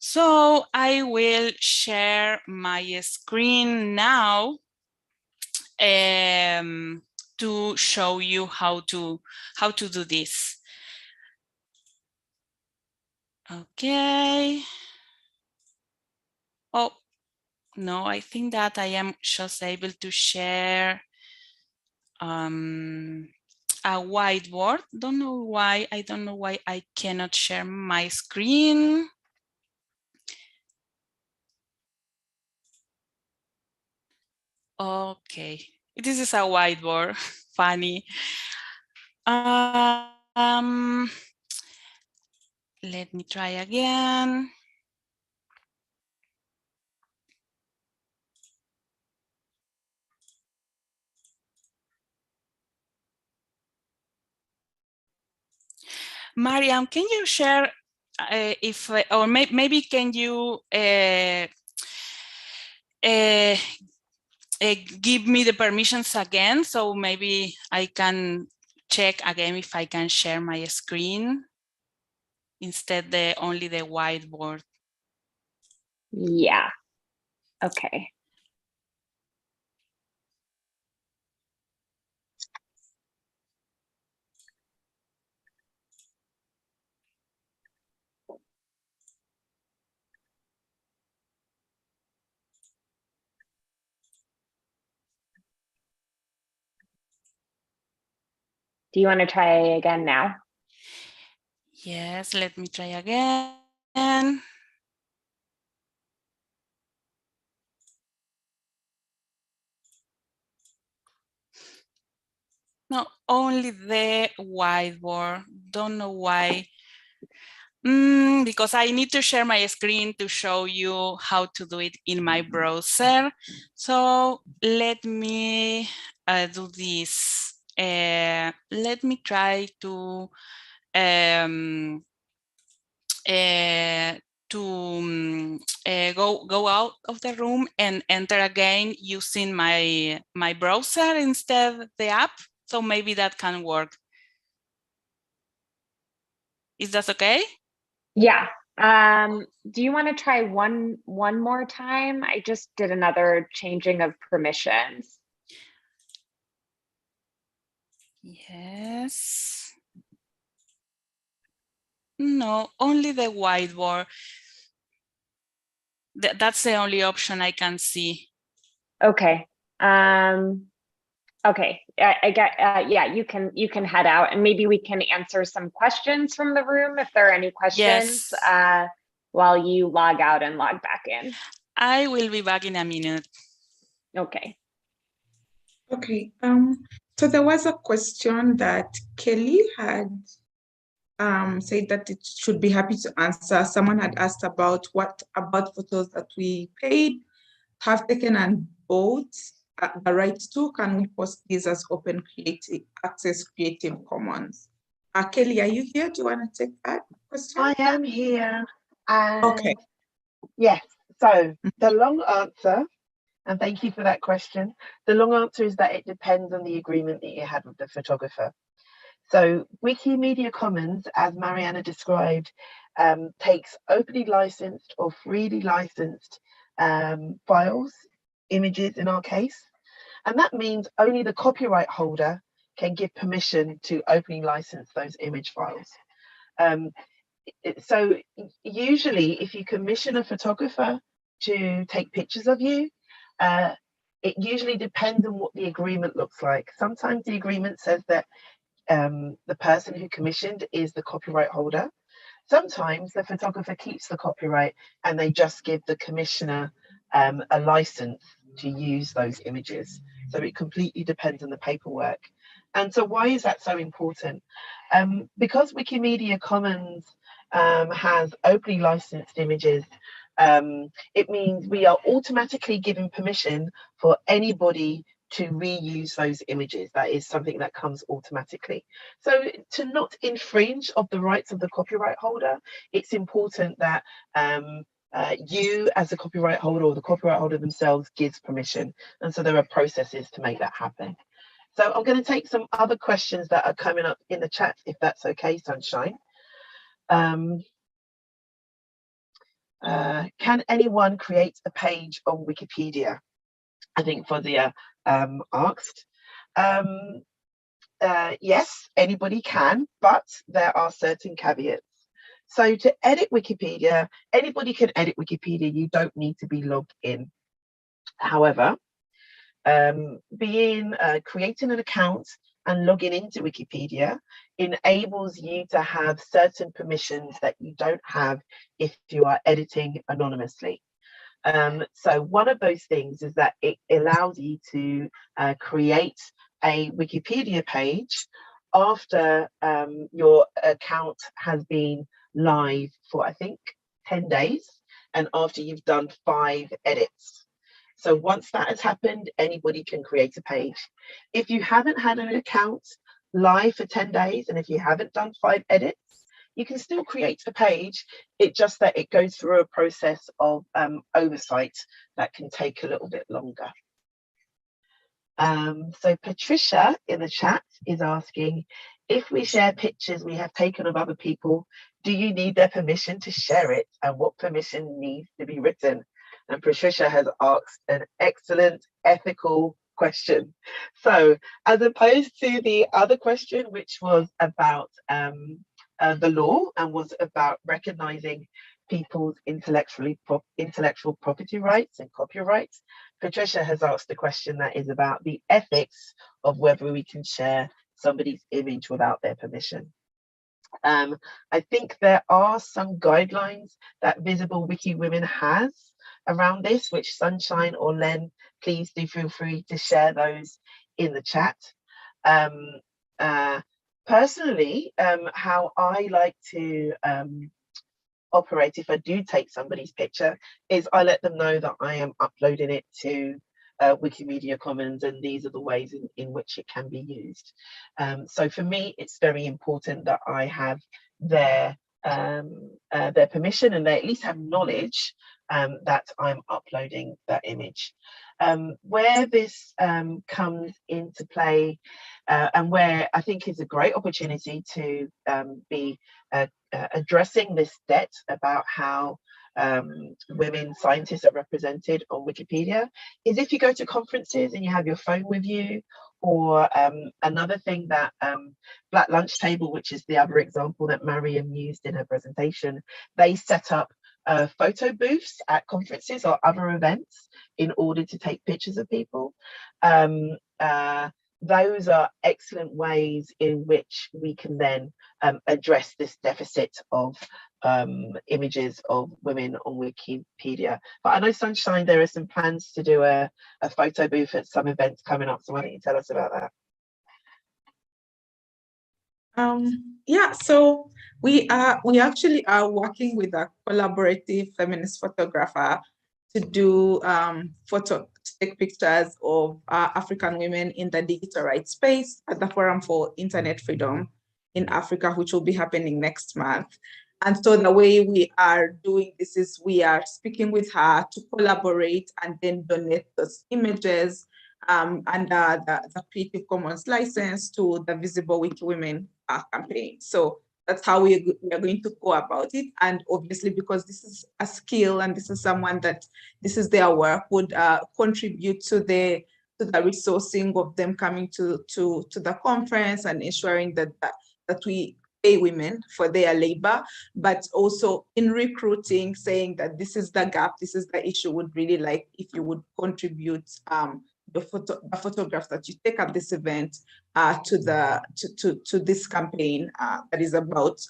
So I will share my screen now to show you how to do this. Okay. Oh, no, I think that I am just able to share a whiteboard. Don't know why. I don't know why I cannot share my screen. Okay, this is a whiteboard. Funny. Let me try again. Mariam, can you share or maybe can you give me the permissions again, so maybe I can check again if I can share my screen instead only the whiteboard. Yeah. Okay. Do you want to try again now? Yes, let me try again. No, only the whiteboard. Don't know why. Because I need to share my screen to show you how to do it in my browser. So let me do this. Let me try to go out of the room and enter again using my browser instead the app. So maybe that can work. Is that okay? Yeah. Do you want to try one more time? I just did another changing of permissions. Yes. No, only the whiteboard. That's the only option I can see. Okay. Okay. I get. Yeah. You can head out, and maybe we can answer some questions from the room if there are any questions. Yes. While you log out and log back in. I will be back in a minute. Okay. Okay. So there was a question that Kelly had said that it should be happy to answer. Someone had asked about what about photos that we paid, have taken and bought the rights to. Can we post these as open creative access Creative Commons? Kelly, are you here? Do you want to take that question? I am here. And Okay. yes, so the long answer, and thank you for that question. The long answer is that it depends on the agreement that you had with the photographer. So Wikimedia Commons, as Mariana described, takes openly licensed or freely licensed files, images in our case. And that means only the copyright holder can give permission to openly license those image files. So usually if you commission a photographer to take pictures of you, it usually depends on what the agreement looks like. Sometimes the agreement says that the person who commissioned is the copyright holder. Sometimes the photographer keeps the copyright and they just give the commissioner a license to use those images. So it completely depends on the paperwork. And so why is that so important? Because Wikimedia Commons has openly licensed images, it means we are automatically given permission for anybody to reuse those images. That is something that comes automatically. So to not infringe of the rights of the copyright holder, it's important that you as a copyright holder or the copyright holder themselves gives permission. And so there are processes to make that happen. So I'm going to take some other questions that are coming up in the chat, if that's okay, Sunshine. Can anyone create a page on Wikipedia? I think Fozia asked. Yes, anybody can, but there are certain caveats. So to edit Wikipedia, anybody can edit Wikipedia. You don't need to be logged in. However, creating an account and logging into Wikipedia enables you to have certain permissions that you don't have if you are editing anonymously. So one of those things is that it allows you to create a Wikipedia page after your account has been live for, I think, 10 days and after you've done 5 edits. So once that has happened, anybody can create a page. If you haven't had an account live for 10 days and if you haven't done 5 edits, you can still create a page. It's just that it goes through a process of oversight that can take a little bit longer. So Patricia in the chat is asking, if we share pictures we have taken of other people, do you need their permission to share it? And what permission needs to be written? And Patricia has asked an excellent ethical question. So as opposed to the other question, which was about the law and was about recognizing people's intellectual property rights and copyrights, Patricia has asked a question that is about the ethics of whether we can share somebody's image without their permission. I think there are some guidelines that Visible Wiki Women has around this, which Sunshine or Len, please do feel free to share those in the chat. Personally, how I like to operate if I do take somebody's picture is I let them know that I am uploading it to Wikimedia Commons, and these are the ways in which it can be used. So for me, it's very important that I have their permission, and they at least have knowledge that I'm uploading that image. Where this comes into play, and where I think is a great opportunity to be addressing this debt about how women scientists are represented on Wikipedia, is if you go to conferences and you have your phone with you, or another thing that Black Lunch Table, which is the other example that Mariam used in her presentation, they set up photo booths at conferences or other events in order to take pictures of people. Those are excellent ways in which we can then address this deficit of images of women on Wikipedia. But I know, Sunshine, there are some plans to do a photo booth at some events coming up, so why don't you tell us about that? Yeah, so we actually are working with a collaborative feminist photographer to do to take pictures of African women in the digital rights space at the Forum for Internet Freedom in Africa, which will be happening next month. And so the way we are doing this is we are speaking with her to collaborate and then donate those images under the Creative Commons license to the Visible Wiki Women campaign. So that's how we are going to go about it. And obviously, because this is a skill and this is someone that this is their work, would contribute to the resourcing of them coming to the conference and ensuring that we pay women for their labor, but also in recruiting, saying that this is the gap, this is the issue, would really like if you would contribute the photographs that you take at this event to this campaign that is about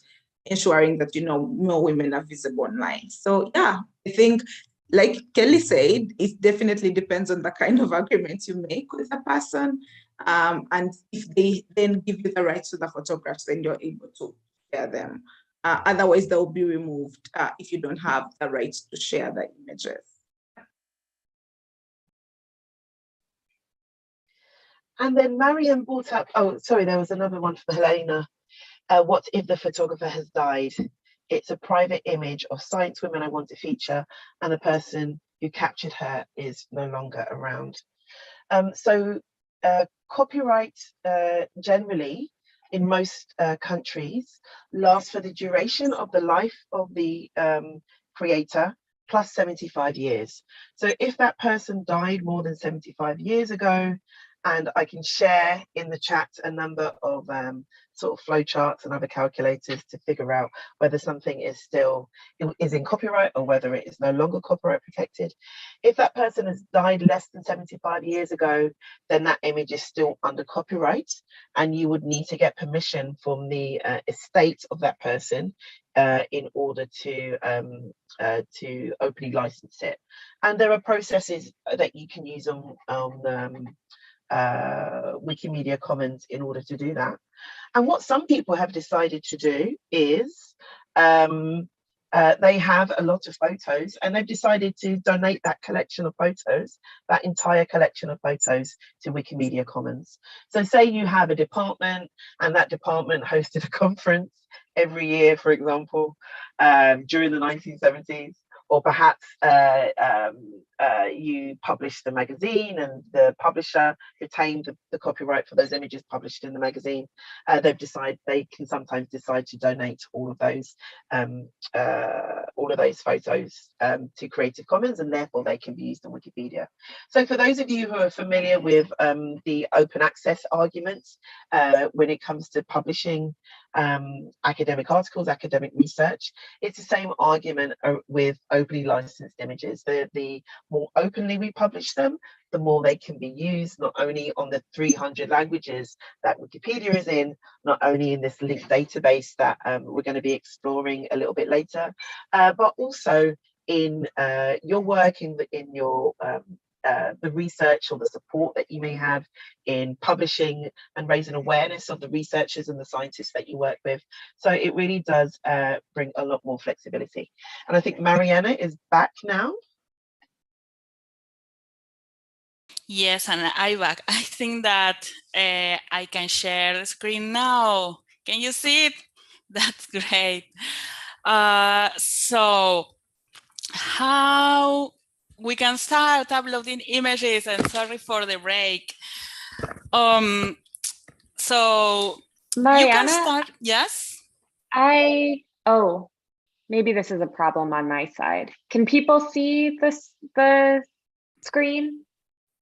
ensuring that more women are visible online. So yeah, I think, like Kelly said, it definitely depends on the kind of agreement you make with a person, and if they then give you the rights to the photographs, then you're able to share them. Otherwise, they will be removed if you don't have the rights to share the images. And then Mariam brought up, oh, sorry, there was another one for Helena. What if the photographer has died? It's a private image of science women I want to feature, and the person who captured her is no longer around. So copyright generally in most countries lasts for the duration of the life of the creator plus 75 years. So if that person died more than 75 years ago, and I can share in the chat a number of sort of flowcharts and other calculators to figure out whether something is still in copyright or whether it is no longer copyright protected. If that person has died less than 75 years ago, then that image is still under copyright, and you would need to get permission from the estate of that person in order to openly license it. And there are processes that you can use on Wikimedia Commons in order to do that. And what some people have decided to do is they have a lot of photos, and they've decided to donate that collection of photos, that entire collection of photos, to Wikimedia Commons. So say you have a department, and that department hosted a conference every year, for example, during the 1970s. Or perhaps you published the magazine and the publisher retained the copyright for those images published in the magazine. They can sometimes decide to donate all of those photos to Creative Commons, and therefore they can be used on Wikipedia. So for those of you who are familiar with the open access arguments when it comes to publishing academic articles, academic research. It's the same argument with openly licensed images. The more openly we publish them, the more they can be used, not only on the 300 languages that Wikipedia is in, not only in this linked database that we're going to be exploring a little bit later, but also in your work, in your the research or the support that you may have in publishing and raising awareness of the researchers and the scientists that you work with. So it really does bring a lot more flexibility. And I think Mariana is back now. Yes, and I'm back. I think that I can share the screen now. Can you see it? That's great. So how we can start uploading images, and sorry for the break. So Mariana, you can start, yes? oh, maybe this is a problem on my side. Can people see the screen?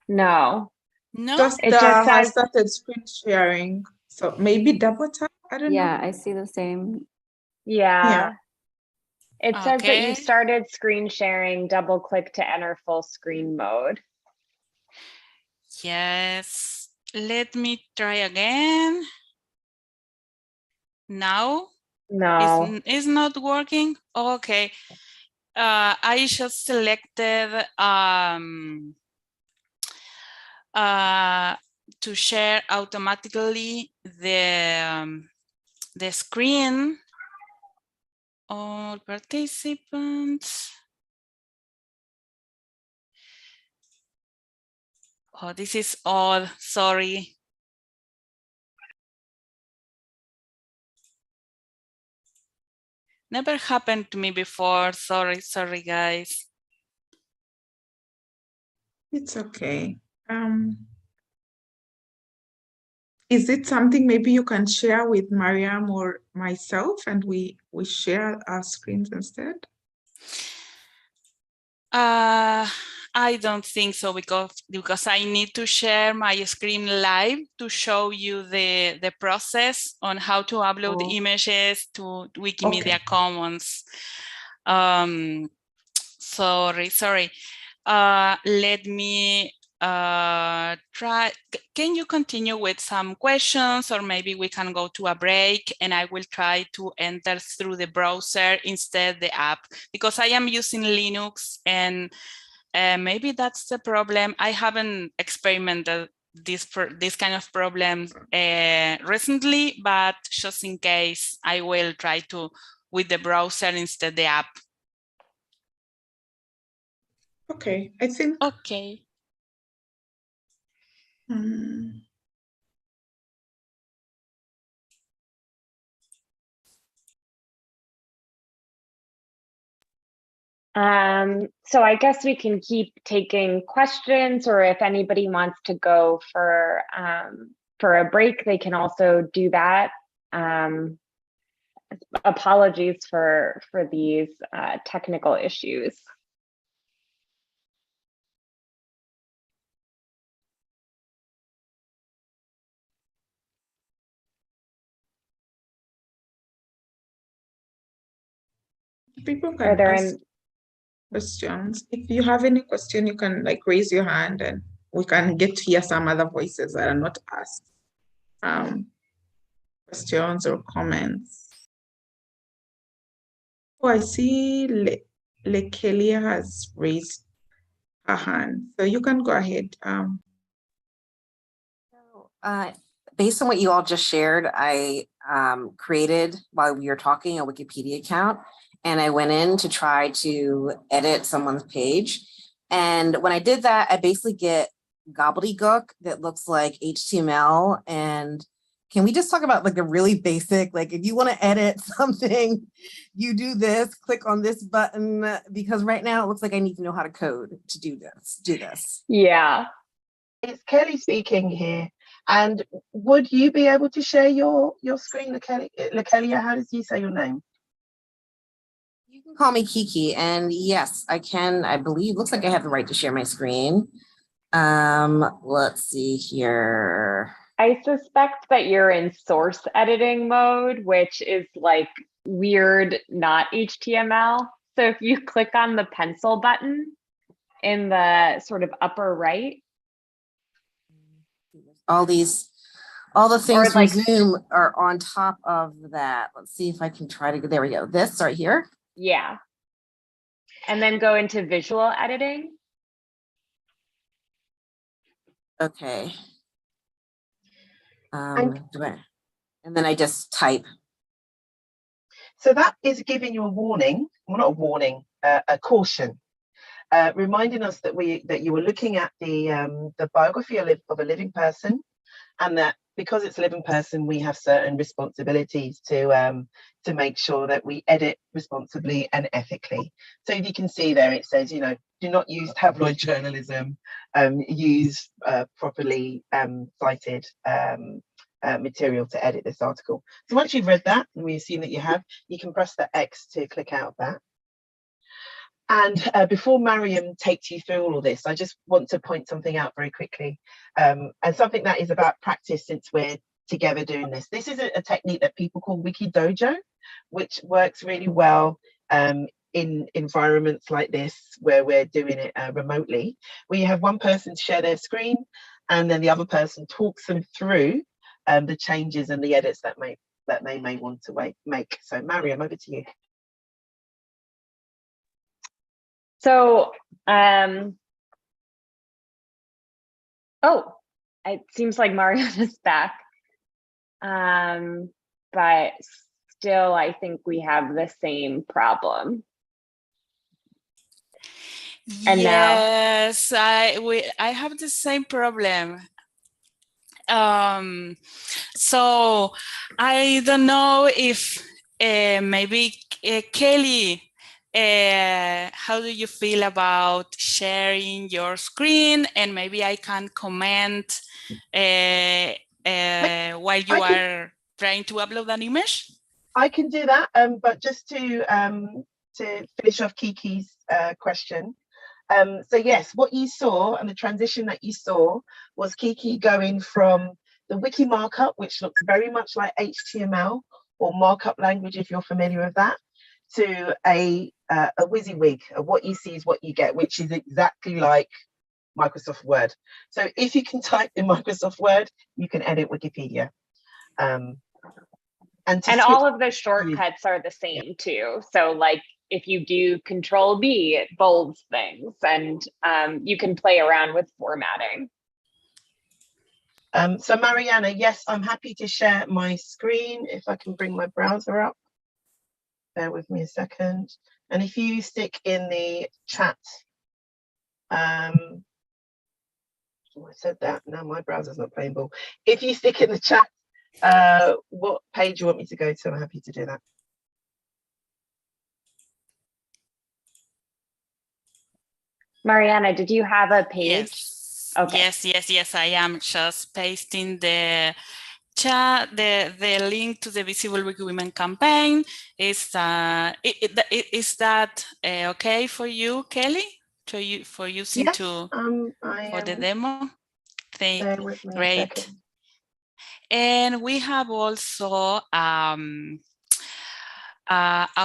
No. No? Just It just I says, started screen sharing. So maybe double tap. I don't know. Yeah, I see the same. yeah. It says that you Okay. started screen sharing, double click to enter full screen mode. Yes. Let me try again. Now? No. It's not working? Okay. I just selected to share automatically the screen. All participants. Oh, this is odd, sorry. Never happened to me before, sorry guys. It's okay. Is it something maybe you can share with Mariam or myself, and we share our screens instead? I don't think so, because I need to share my screen live to show you the process on how to upload images to Wikimedia Commons. Sorry. Let me try. Can you continue with some questions, or maybe we can go to a break and I will try to enter through the browser instead the app, because I am using Linux and maybe that's the problem. I haven't experimented this kind of problem recently, but just in case, I will try to with the browser instead the app. Okay, I think. Okay. So I guess we can keep taking questions, or if anybody wants to go for a break, they can also do that. Apologies for these technical issues. People can ask questions. If you have any question, you can like raise your hand and we can get to hear some other voices that are not asked. Questions or comments. Oh, I see Lekelia has raised her hand. So you can go ahead. Based on what you all just shared, I created, while we were talking, a Wikipedia account, and I went in to try to edit someone's page. And when I did that, I basically get gobbledygook that looks like HTML. And can we just talk about like a really basic, like if you want to edit something, you do this, click on this button, because right now it looks like I need to know how to code to do this. Yeah. It's Kelly speaking here. And would you be able to share your screen, Lekelia? How does you say your name? You can call me Kiki, and yes, I can. I believe, looks like I have the right to share my screen. Let's see here. I suspect that you're in source editing mode, which is like weird, not HTML. So if you click on the pencil button in the sort of upper right, All the things from like- Zoom are on top of that. Let's see if I can try to, there we go. This right here. yeah. And then go into visual editing. Okay. And then I just type. So that is giving you a warning, well, not a warning, a caution, reminding us that you were looking at the biography of a living person, and that because it's a living person, we have certain responsibilities to make sure that we edit responsibly and ethically. So if you can see there, it says, you know, do not use tabloid journalism, use properly cited material to edit this article. So once you've read that, and we assume that you have, you can press the X to click out of that. And before Mariam takes you through all of this, I just want to point something out very quickly, and something that is about practice since we're together doing this. This is a technique that people call Wiki-dojo, which works really well in environments like this where we're doing it remotely, where you have one person share their screen and then the other person talks them through the changes and the edits that they may want to make. So Mariam, over to you. So, oh, it seems like Mariana's back. But still, I think we have the same problem. And yes, I have the same problem. So I don't know if maybe Kelly, how do you feel about sharing your screen, and maybe I can comment while you are trying to upload an image? I can do that, but just to finish off Kiki's question. So yes, what you saw and the transition that you saw was Kiki going from the wiki markup, which looks very much like HTML or markup language, if you're familiar with that, to a WYSIWYG. What you see is what you get, which is exactly like Microsoft Word. So if you can type in Microsoft Word, you can edit Wikipedia. And all of the shortcuts are the same too. So like if you do Control B, it bolds things, and you can play around with formatting. So Mariana, yes, I'm happy to share my screen if I can bring my browser up. Bear with me a second. And if you stick in the chat, I said that, now my browser's not playing ball. If you stick in the chat, what page you want me to go to, I'm happy to do that. Mariana, did you have a page? Yes. Okay. Yes, I am just pasting the chat, the link to the Visible Wiki Women campaign. Is that okay for you, Kelly? For using yes, for the demo? Bear with me Great. a second. And we have also a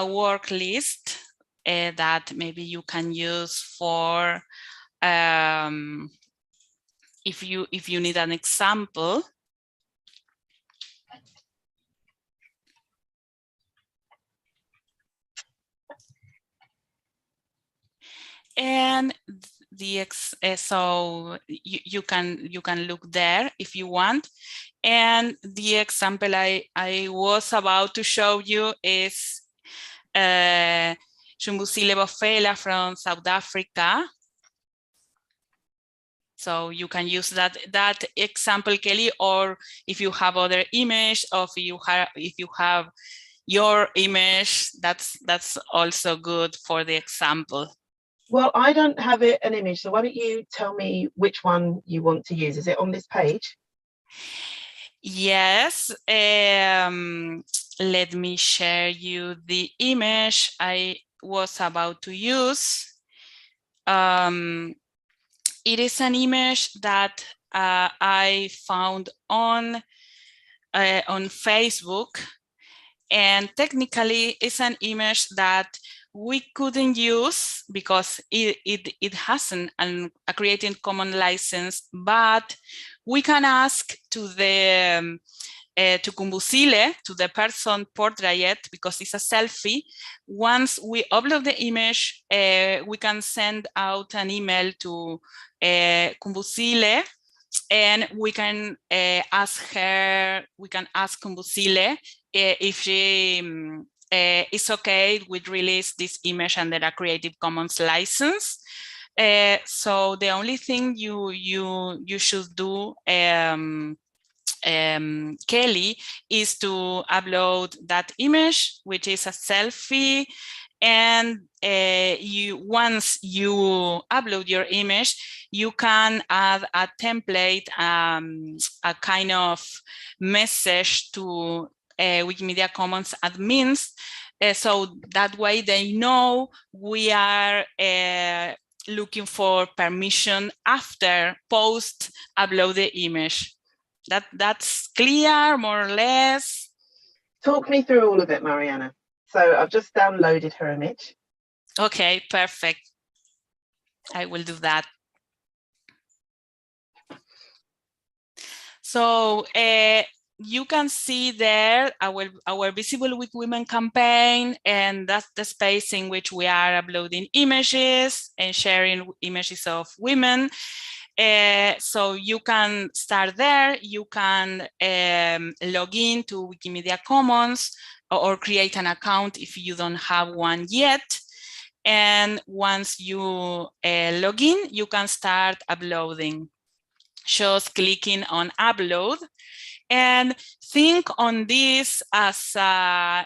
work list that maybe you can use for if you need an example. And so you can look there if you want. And the example I was about to show you is Shumbusile Bofela from South Africa. So you can use that example, Kelly, or if you have other image, or if you have your image, that's also good for the example. Well, I don't have an image, so why don't you tell me which one you want to use? Is it on this page? Yes. Let me share you the image I was about to use. It is an image that I found on Facebook, and technically it's an image that we couldn't use because it hasn't a Creative Commons license, but we can ask to the to Kumbusile, to the person portrait, because it's a selfie. Once we upload the image, we can send out an email to Kumbusile, and we can ask her, we can ask Kumbusile if she is okay with release this image under a Creative Commons license. So the only thing you should do, Kelly, is to upload that image, which is a selfie, and once you upload your image, you can add a template, a kind of message to Wikimedia Commons admins, so that way they know we are looking for permission after post upload the image. That's clear, more or less? Talk me through all of it, Mariana. So I've just downloaded her image. Okay, perfect. I will do that. So you can see there our Visible with Women campaign, and that's the space in which we are uploading images and sharing images of women. So you can start there. You can log in to Wikimedia Commons or create an account if you don't have one yet. And once you log in, you can start uploading. Just clicking on upload, and think on this as an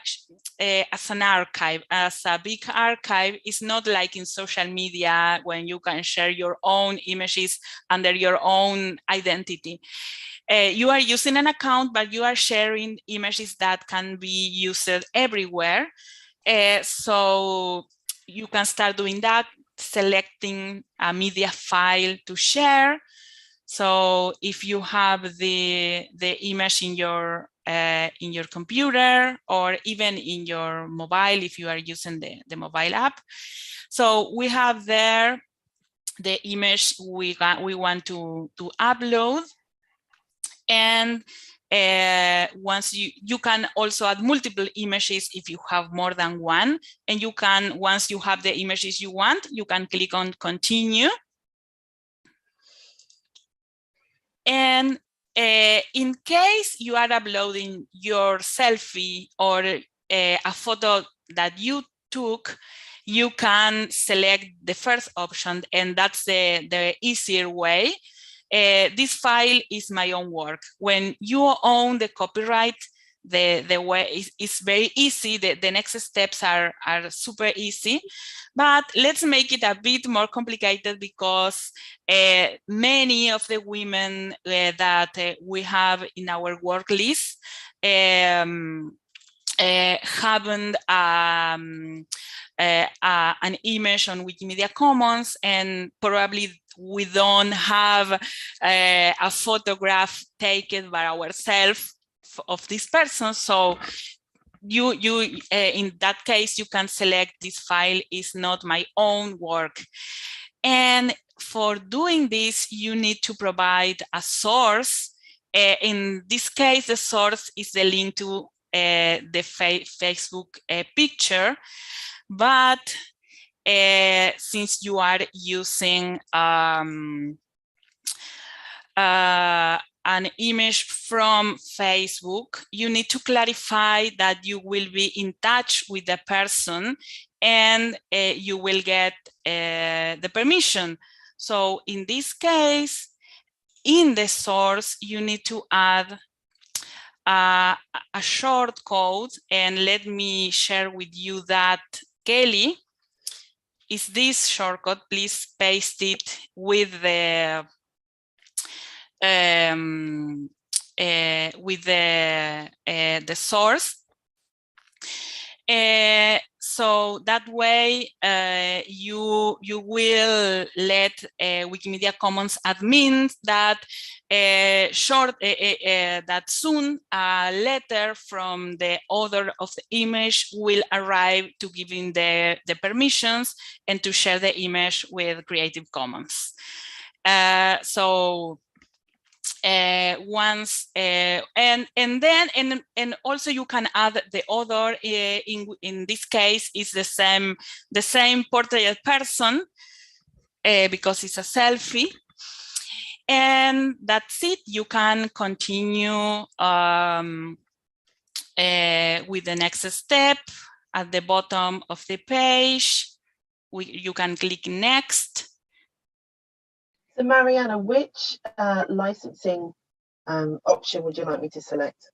archive, as a big archive. It's not like in social media when you can share your own images under your own identity. You are using an account, but you are sharing images that can be used everywhere. So you can start doing that, selecting a media file to share. So if you have the image in your computer, or even in your mobile, if you are using the mobile app. So we have there the image we want to upload. And once you can also add multiple images if you have more than one. And you can, once you have the images you want, you can click on continue. And in case you are uploading your selfie or a photo that you took, you can select the first option, and that's the easier way. This file is my own work. When you own the copyright, the way is very easy. The next steps are super easy. But let's make it a bit more complicated, because many of the women that we have in our work list haven't an image on Wikimedia Commons, and probably we don't have a photograph taken by ourselves of this person. So you in that case, you can select this file is not my own work. And for doing this, you need to provide a source. In this case, the source is the link to the Facebook picture. But since you are using an image from Facebook, you need to clarify that you will be in touch with the person, and you will get the permission. So in this case, in the source, you need to add a short code, and let me share with you that, Kelly, is this shortcut. Please paste it with the source. So that way, you will let Wikimedia Commons admins that that soon a letter from the author of the image will arrive to giving the permissions and to share the image with Creative Commons. So once and also you can add the author. In this case is the same portrait person because it's a selfie, and that's it. You can continue with the next step. At the bottom of the page you can click next. So Mariana, which licensing option would you like me to select?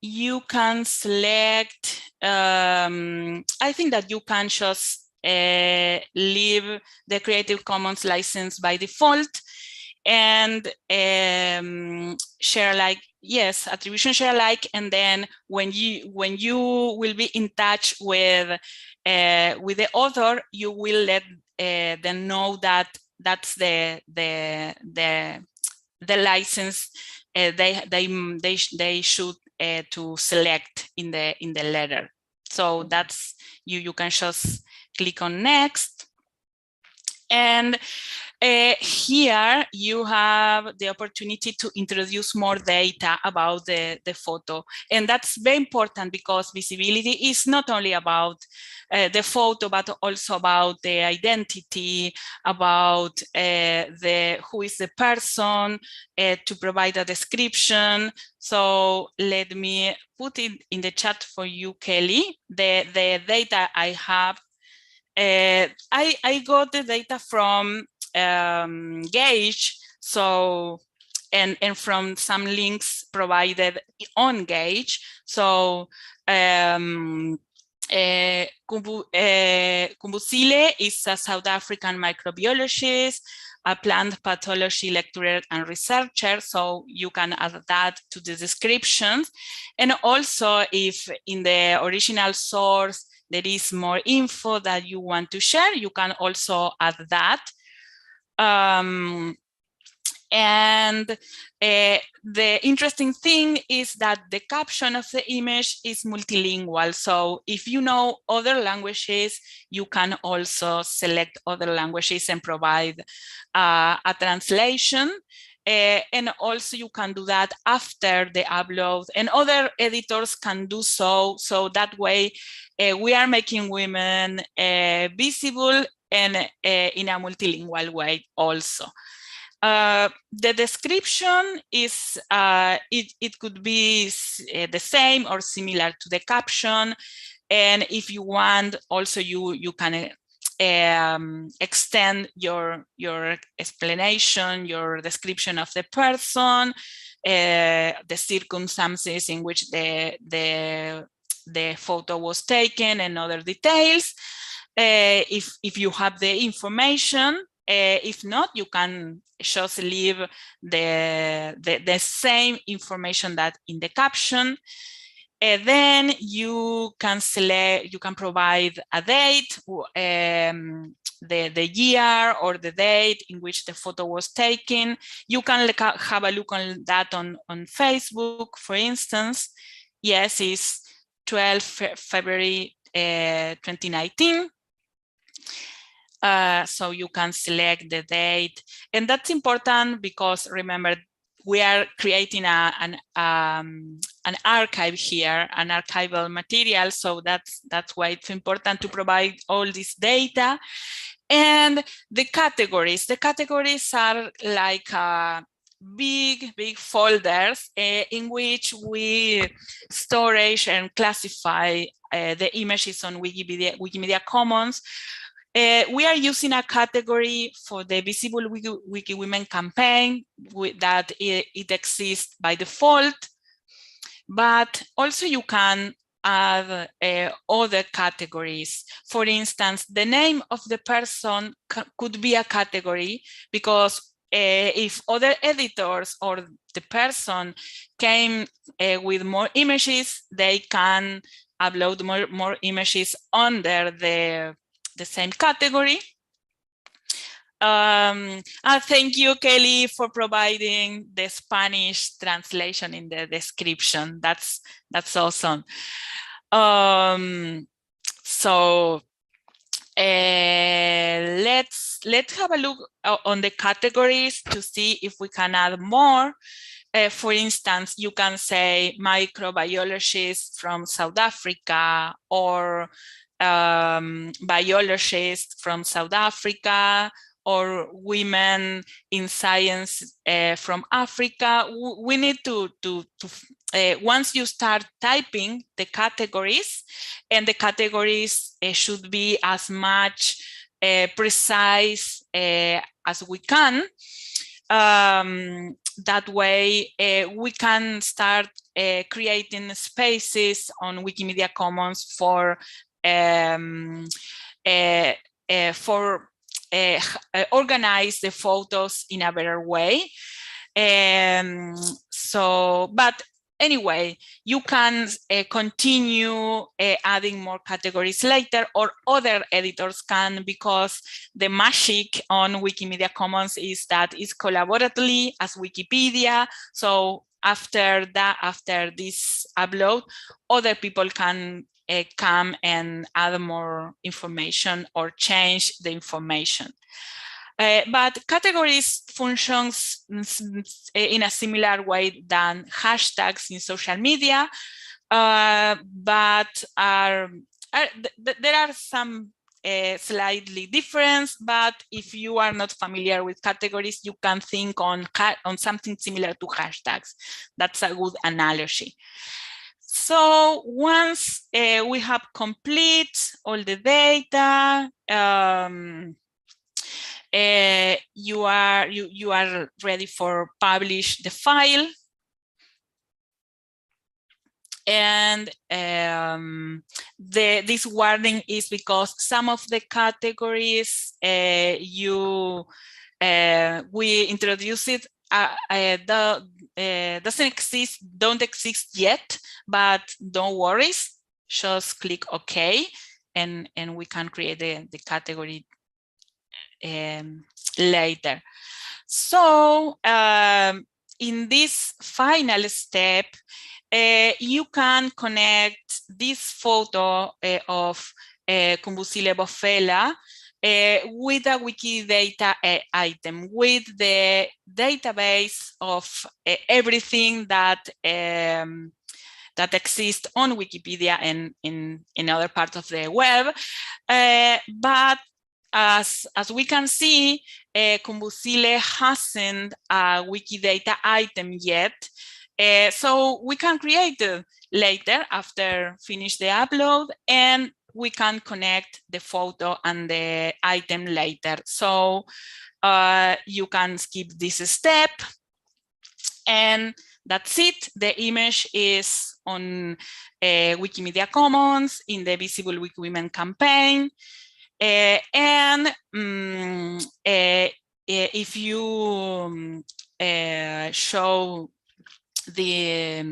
You can select, I think that you can just leave the Creative Commons license by default and share alike, yes, attribution share alike, and then when you will be in touch with the author, you will let them know that that's the license they should to select in the letter. So that's you can just click on next, and here you have the opportunity to introduce more data about the photo. And that's very important because visibility is not only about the photo, but also about the identity, about who is the person, to provide a description. So let me put it in the chat for you, Kelly, the data I have. I got the data from Gauge, so and from some links provided on Gauge. So Kumbusile is a South African microbiologist, a plant pathology lecturer and researcher, so you can add that to the descriptions. And also if in the original source there is more info that you want to share, you can also add that. And the interesting thing is that the caption of the image is multilingual. So if you know other languages, you can also select other languages and provide a translation. And also you can do that after the upload, and other editors can do so. So that way we are making women visible and in a multilingual way also. The description is, it could be the same or similar to the caption. And if you want, also you can extend your explanation, your description of the person, the circumstances in which the photo was taken, and other details. If you have the information. If not, you can just leave the same information that in the caption. Then you can select, you can provide a date, the year or the date in which the photo was taken. You can have a look on that on Facebook, for instance. Yes, it's 12 February 2019. So you can select the date, and that's important because remember we are creating an archive here, an archival material. So that's why it's important to provide all this data. And the categories are like big folders in which we storage and classify the images on Wikimedia Commons. We are using a category for the Visible Wiki Women campaign that it exists by default, but also you can add other categories. For instance, the name of the person could be a category because if other editors or the person came with more images, they can upload more images under the same category. Thank you, Kelly, for providing the Spanish translation in the description. That's awesome. So let's have a look on the categories to see if we can add more. For instance, you can say microbiologist from South Africa, or biologist from South Africa, or women in science from Africa. We need to once you start typing the categories, and the categories should be as much precise as we can. That way we can start creating spaces on Wikimedia Commons for organize the photos in a better way. But anyway, you can continue adding more categories later, or other editors can, because the magic on Wikimedia Commons is that it's collaboratively as Wikipedia. So after this upload, other people can come and add more information or change the information. But categories functions in a similar way than hashtags in social media, but there are some slightly different. But if you are not familiar with categories, you can think on something similar to hashtags. That's a good analogy. So once we have complete all the data, you are ready for publish the file. And this warning is because some of the categories we introduced it don't exist yet, but don't worry, just click OK, and we can create the category later. So in this final step, you can connect this photo of Kumbusile Bofela with a Wikidata item, with the database of everything that that exists on Wikipedia and in other parts of the web. But as we can see, Kumbusile hasn't a Wikidata item yet. So we can create it later after finish the upload, and we can connect the photo and the item later. So you can skip this step, and that's it. The image is on Wikimedia Commons in the Visible Wiki Women campaign. And if you show there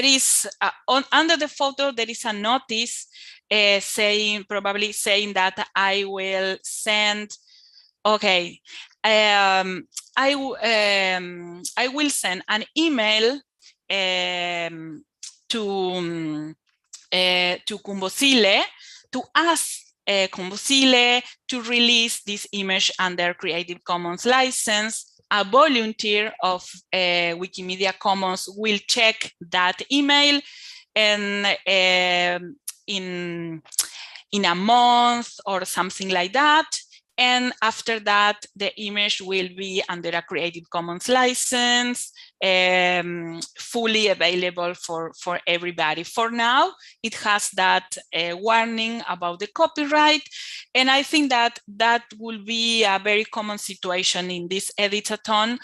is under the photo, there is a notice probably saying that I will send. Okay, I will send an email to Kumbusile to ask Kumbusile to release this image under Creative Commons license. A volunteer of Wikimedia Commons will check that email, and in a month or something like that. And after that, the image will be under a Creative Commons license, fully available for everybody. For now, it has that warning about the copyright. And I think that will be a very common situation in this edit-a-thon.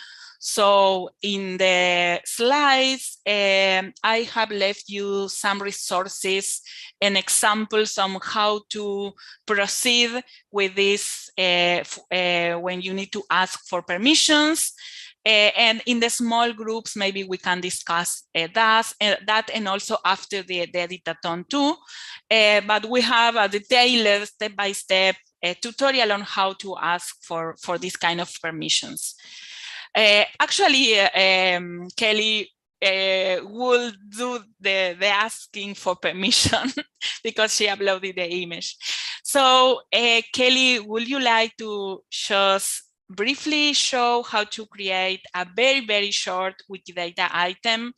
So in the slides, I have left you some resources and examples on how to proceed with this when you need to ask for permissions. And in the small groups, maybe we can discuss that and also after the edit-a-thon too. But we have a detailed step-by-step tutorial on how to ask for this kind of permissions. Actually, Kelly will do the asking for permission because she uploaded the image. So Kelly, would you like to just briefly show how to create a very, very short Wikidata item?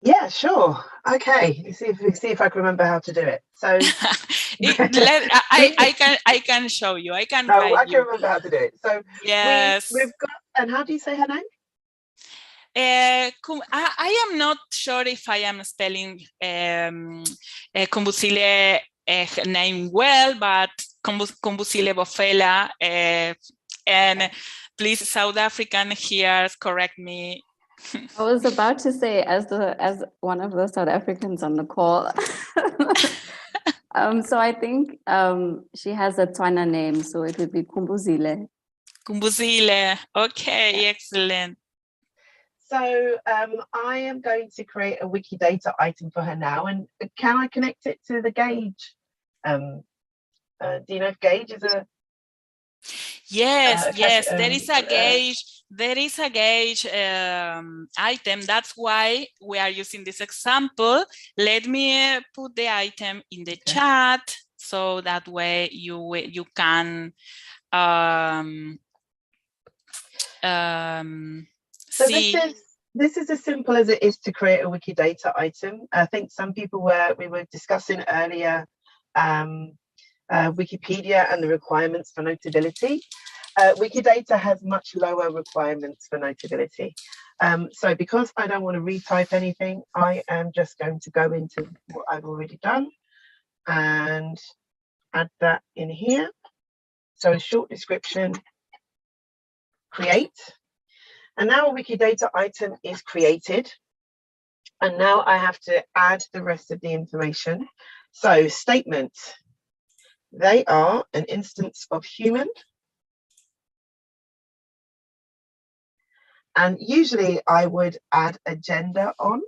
Yeah, sure. Okay, see if I can remember how to do it. So I can show you. I can I write can you. remember how to do it. So Yes, we've got. And how do you say her name? I am not sure if I am spelling Kumbusile name well, but Kumbusile Bofela, and please, South African here, correct me. I was about to say, as one of the South Africans on the call. So I think she has a Tswana name, so it would be Kumbuzile. Kumbuzile. Okay, yeah. Excellent. So I am going to create a Wikidata item for her now, and can I connect it to the gauge? Do you know if gauge is a? Yes, yes, there is a gauge. There is a gauge item. That's why we are using this example. Let me put the item in the chat so that way you can so see. This is as simple as it is to create a Wikidata item. I think some people we were discussing earlier Wikipedia and the requirements for notability. Wikidata has much lower requirements for notability. So because I don't want to retype anything, I am just going to go into what I've already done and add that in here. So a short description, create. And now a Wikidata item is created. And now I have to add the rest of the information. So statement, they are an instance of human. And usually I would add a gender on,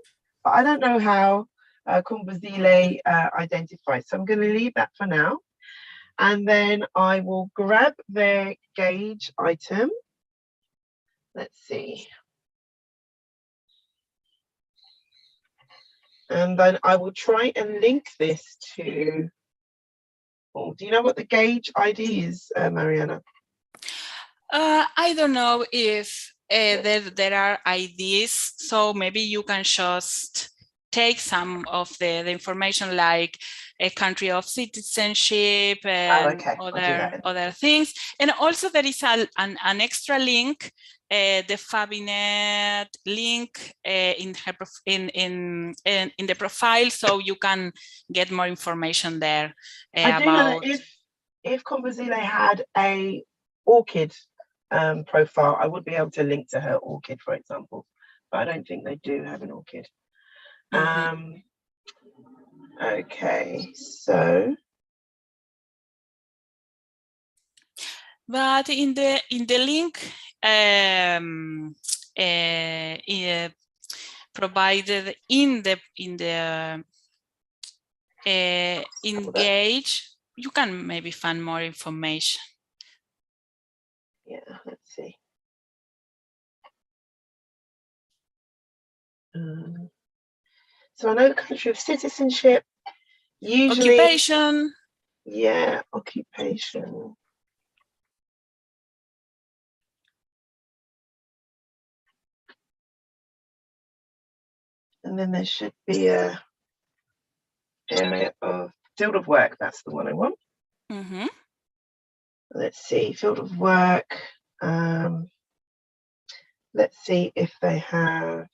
but I don't know how Kumbuzile identifies. So I'm going to leave that for now. And then I will grab their gauge item. Let's see. And then I will try and link this to, oh, do you know what the gauge ID is, Mariana? I don't know if there are IDs, so maybe you can just take some of the information like a country of citizenship and other things. And also there is an extra link, the Fabinet link in the profile, so you can get more information there. I do know that if Kumbuzile had a ORCID profile, I would be able to link to her ORCID, for example, but I don't think they do have an ORCID. Okay, so. But in the link provided in Gauge, you can maybe find more information. Yeah, let's see. So I know the country of citizenship, usually. Occupation. Yeah, occupation. And then there should be a area of field of work. That's the one I want. Mm-hmm. Let's see, field of work. Let's see if they have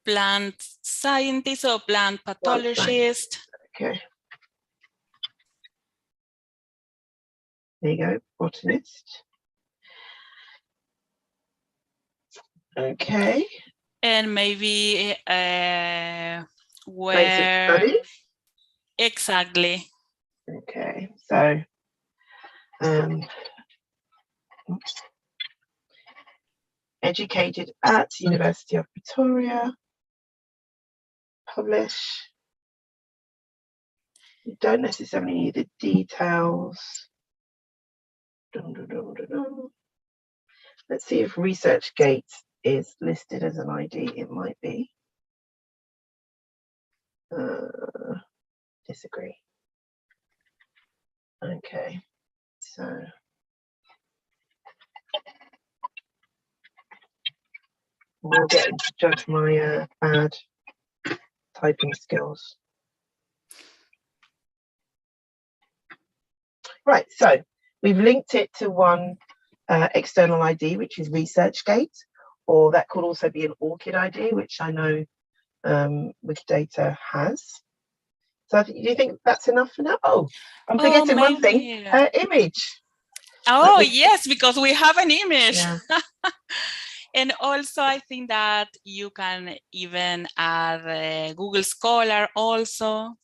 plant scientist or plant pathologist. Okay. There you go, botanist. Okay. And maybe where basic studies. Exactly. Okay, So, oops. Educated at University of Pretoria. Publish. You don't necessarily need the details. Dun, dun, dun, dun, dun. Let's see if ResearchGate is listed as an ID. It might be. Disagree. Okay, so we'll get to judge my bad typing skills. Right, so we've linked it to one external ID, which is ResearchGate, or that could also be an ORCID ID, which I know Wikidata has. So do you think that's enough for now? Oh, I'm forgetting one thing, her image. Oh, yes, because we have an image. Yeah. And also, I think that you can even add Google Scholar also.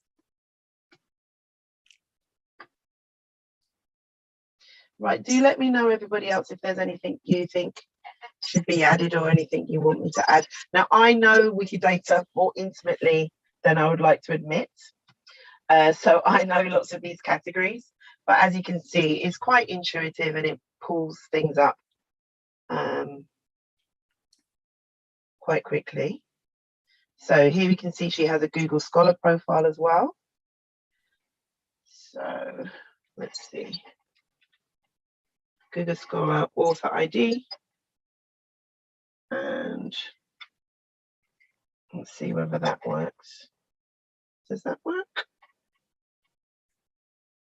Right, do let me know, everybody else, if there's anything you think should be added or anything you want me to add. Now, I know Wikidata more intimately than I would like to admit. So I know lots of these categories, but as you can see, it's quite intuitive and it pulls things up quite quickly. So here we can see she has a Google Scholar profile as well. So let's see. Google Scholar author ID. And let's see whether that works. Does that work?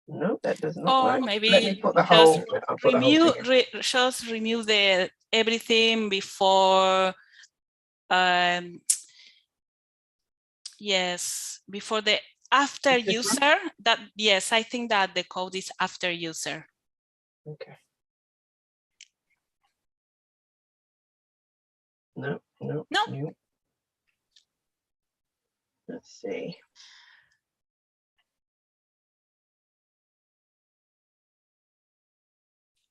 No, that does not work. Maybe let me put the whole. I'll put the whole thing in. Just remove everything before. Yes, before the after user. That yes, I think that the code is after user. Okay. No. Let's see.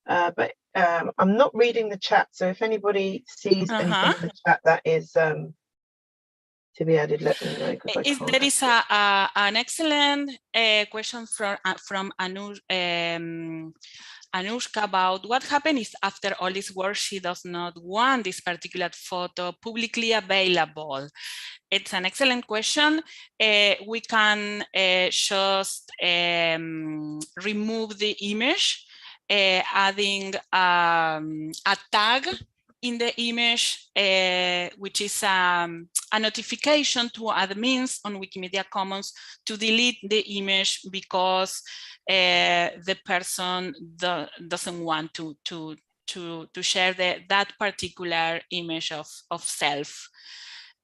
But I'm not reading the chat, so if anybody sees anything in the chat that is to be added, let me know. There is an excellent question from Anushka about what happens if after all this work she does not want this particular photo publicly available. It's an excellent question. We can just remove the image, adding a tag in the image, which is a notification to admins on Wikimedia Commons to delete the image because the person doesn't want to share that particular image of self,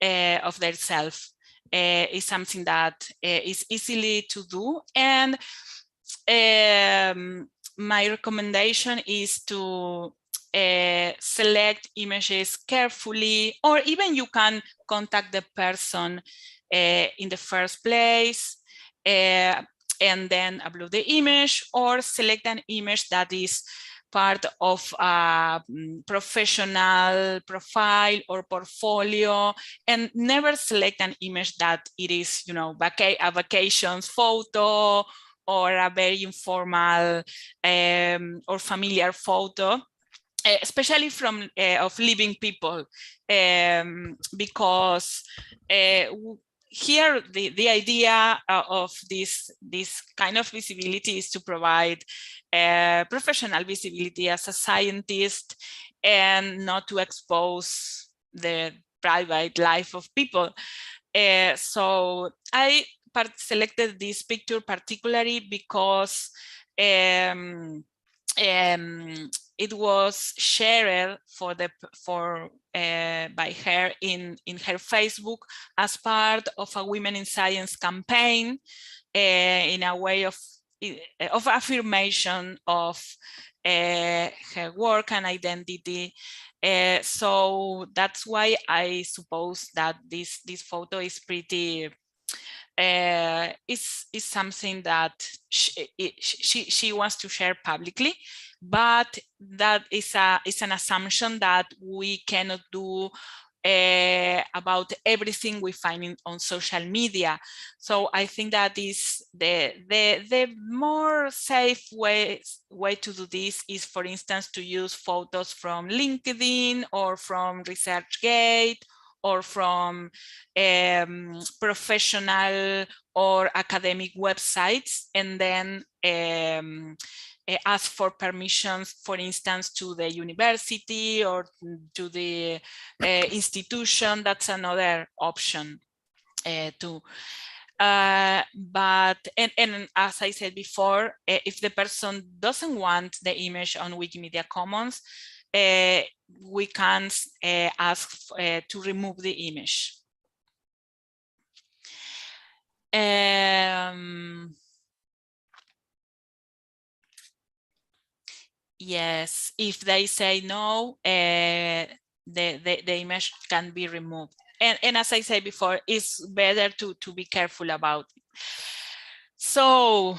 of their self. Is something that is easily to do, and my recommendation is to select images carefully, or even you can contact the person in the first place and then upload the image, or select an image that is part of a professional profile or portfolio, and never select an image that it is, you know, a vacations photo or a very informal or familiar photo. Especially from of living people, because here the idea of this kind of visibility is to provide professional visibility as a scientist and not to expose the private life of people. So I selected this picture particularly because it was shared by her in her Facebook as part of a Women in Science campaign, in a way of affirmation of her work and identity. So that's why I suppose that this photo is pretty is something that she wants to share publicly, but that is an assumption that we cannot do about everything we find on social media. So I think that is the more safe way to do this is, for instance, to use photos from LinkedIn or from ResearchGate or from professional or academic websites, and then ask for permissions, for instance, to the university or to the institution. That's another option too. But as I said before, if the person doesn't want the image on Wikimedia Commons, we can ask to remove the image. Yes, if they say no, the image can be removed. And as I said before, it's better to be careful about it. So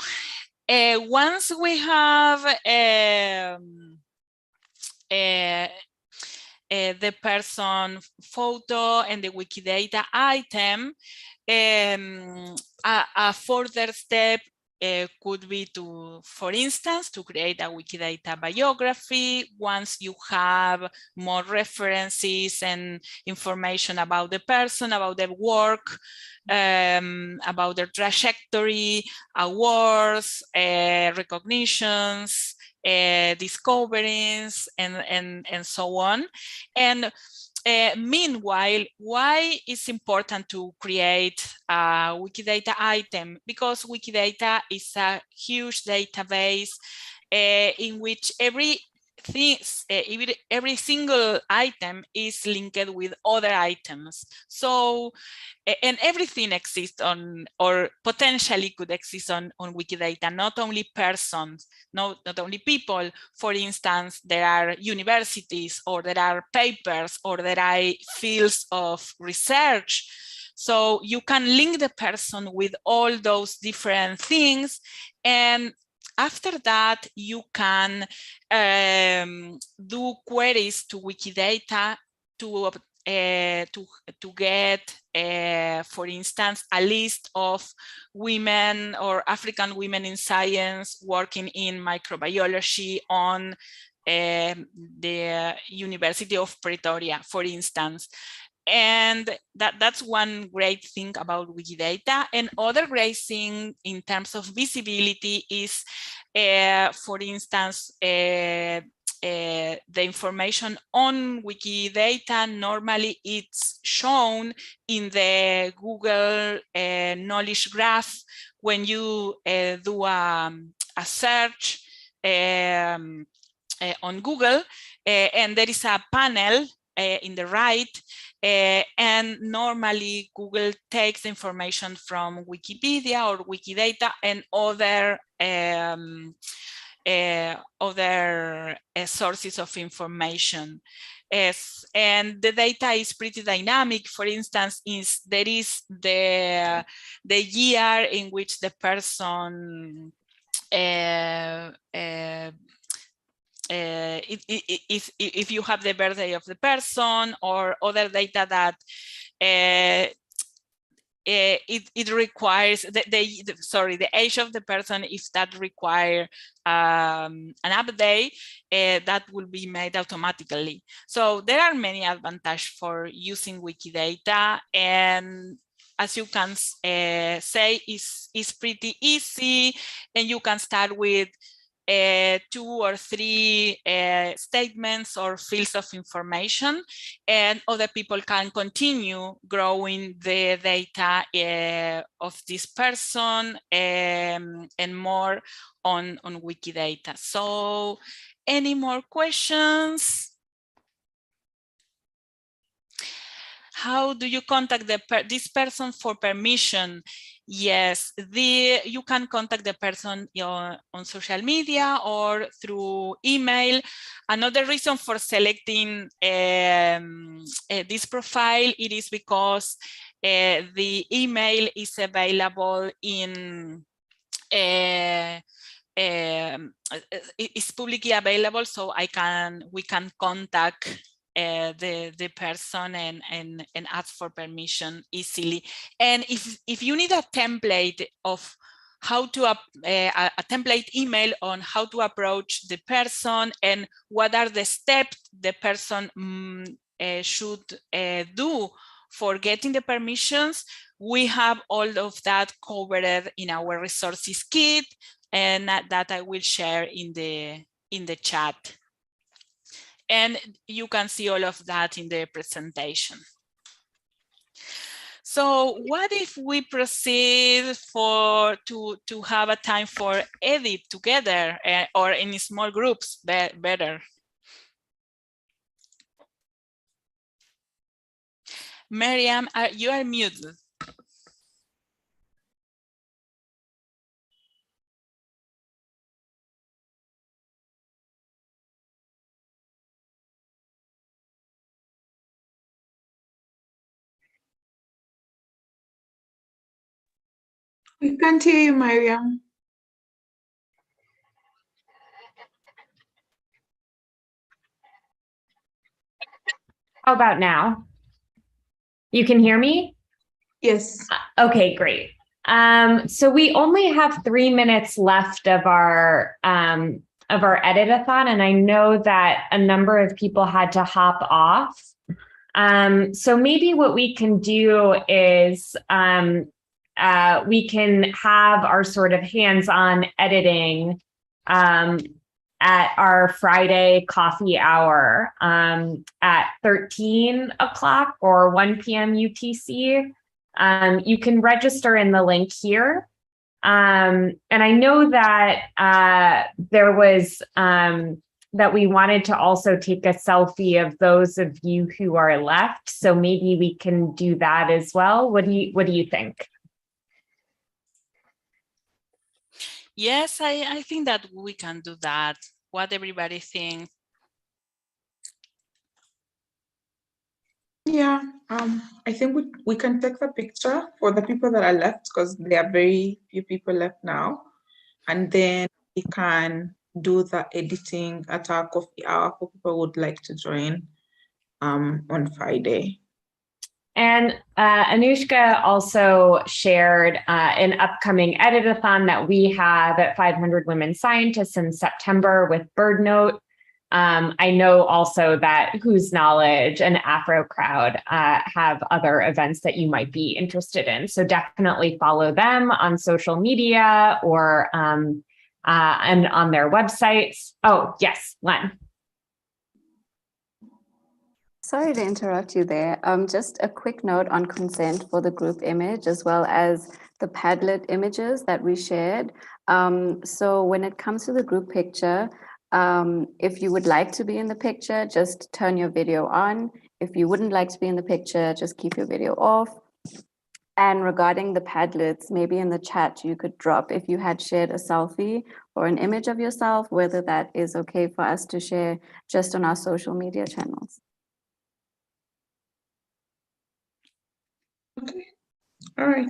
once we have the person photo and the Wikidata item, a further step could be to, for instance, to create a Wikidata biography. Once you have more references and information about the person, about their work, about their trajectory, awards, recognitions, discoveries, and so on. And meanwhile, why it's important to create a Wikidata item? Because Wikidata is a huge database in which every single item is linked with other items. So, and everything exists on, or potentially could exist on Wikidata, not only persons, not only people. For instance, there are universities, or there are papers, or there are fields of research. So you can link the person with all those different things, and after that, you can do queries to Wikidata to get, for instance, a list of women or African women in science working in microbiology on the University of Pretoria, for instance. And that's one great thing about Wikidata. And other great thing in terms of visibility is, for instance, the information on Wikidata, normally it's shown in the Google knowledge graph when you do a search on Google, and there is a panel in the right, and normally Google takes information from Wikipedia or Wikidata and other sources of information. And the data is pretty dynamic. For instance, there is the year in which the person if you have the birthday of the person, or other data that it requires the age of the person, if that require an update, that will be made automatically. So there are many advantages for using Wikidata, and as you can say, it's pretty easy, and you can start with 2 or 3 statements or fields of information, and other people can continue growing the data of this person and more on Wikidata. So, any more questions? How do you contact this person for permission? Yes, you can contact the person on social media or through email. Another reason for selecting this profile, it is because the email is available in it's publicly available, so we can contact the person and ask for permission easily. And if you need a template of how to a template email on how to approach the person and what are the steps the person should do for getting the permissions, we have all of that covered in our resources kit, and that I will share in the chat. And you can see all of that in the presentation. So what if we proceed to have a time for edit together or in small groups better? Miriam, you are muted. We can't hear you, Mariam. How about now? You can hear me? Yes. Okay, great. So we only have 3 minutes left of our edit-a-thon, and I know that a number of people had to hop off. So maybe what we can do is we can have our sort of hands-on editing at our Friday coffee hour at 13 o'clock or 1 p.m. UTC. You can register in the link here. And I know that there was that we wanted to also take a selfie of those of you who are left. So maybe we can do that as well. What do you think? Yes, I think that we can do that. What everybody thinks. Yeah, I think we can take the picture for the people that are left because there are very few people left now. And then we can do the editing at our coffee hour for people who would like to join on Friday. And Anushka also shared an upcoming edit-a-thon that we have at 500 Women Scientists in September with BirdNote. I know also that Whose Knowledge and AfroCrowd have other events that you might be interested in. So definitely follow them on social media or and on their websites. Oh, yes, Len. Sorry to interrupt you there. Just a quick note on consent for the group image as well as the Padlet images that we shared. So when it comes to the group picture, if you would like to be in the picture, just turn your video on. If you wouldn't like to be in the picture, just keep your video off. And regarding the Padlets, maybe in the chat you could drop if you had shared a selfie or an image of yourself, whether that is okay for us to share just on our social media channels. Okay, all right.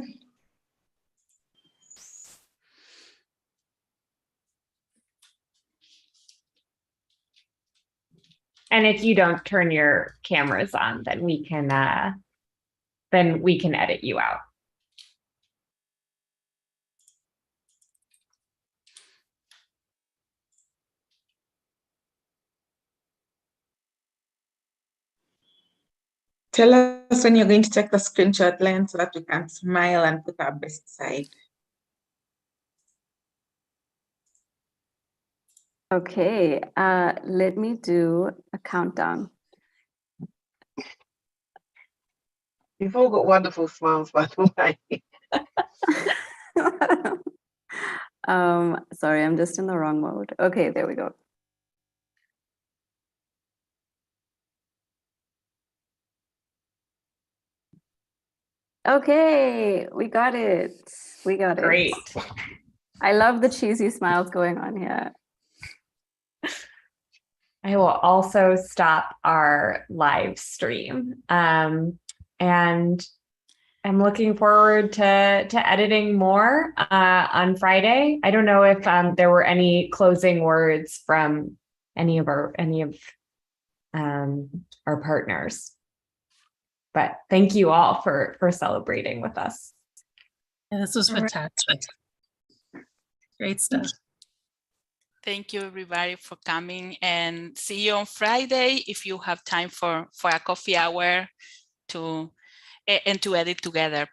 And if you don't turn your cameras on, then we can edit you out. Tell us when you're going to take the screenshot, Len, so that we can smile and put our best side. Okay, let me do a countdown. You've all got wonderful smiles, by the way. Sorry, I'm just in the wrong mode. Okay, there we go. Okay, we got it. We got it. Great. I love the cheesy smiles going on here. I will also stop our live stream. And I'm looking forward to editing more on Friday. I don't know if there were any closing words from any of our partners, but thank you all for celebrating with us. Yeah, this was fantastic. Great stuff. Thank you, everybody, for coming, and see you on Friday if you have time for a coffee hour to edit together.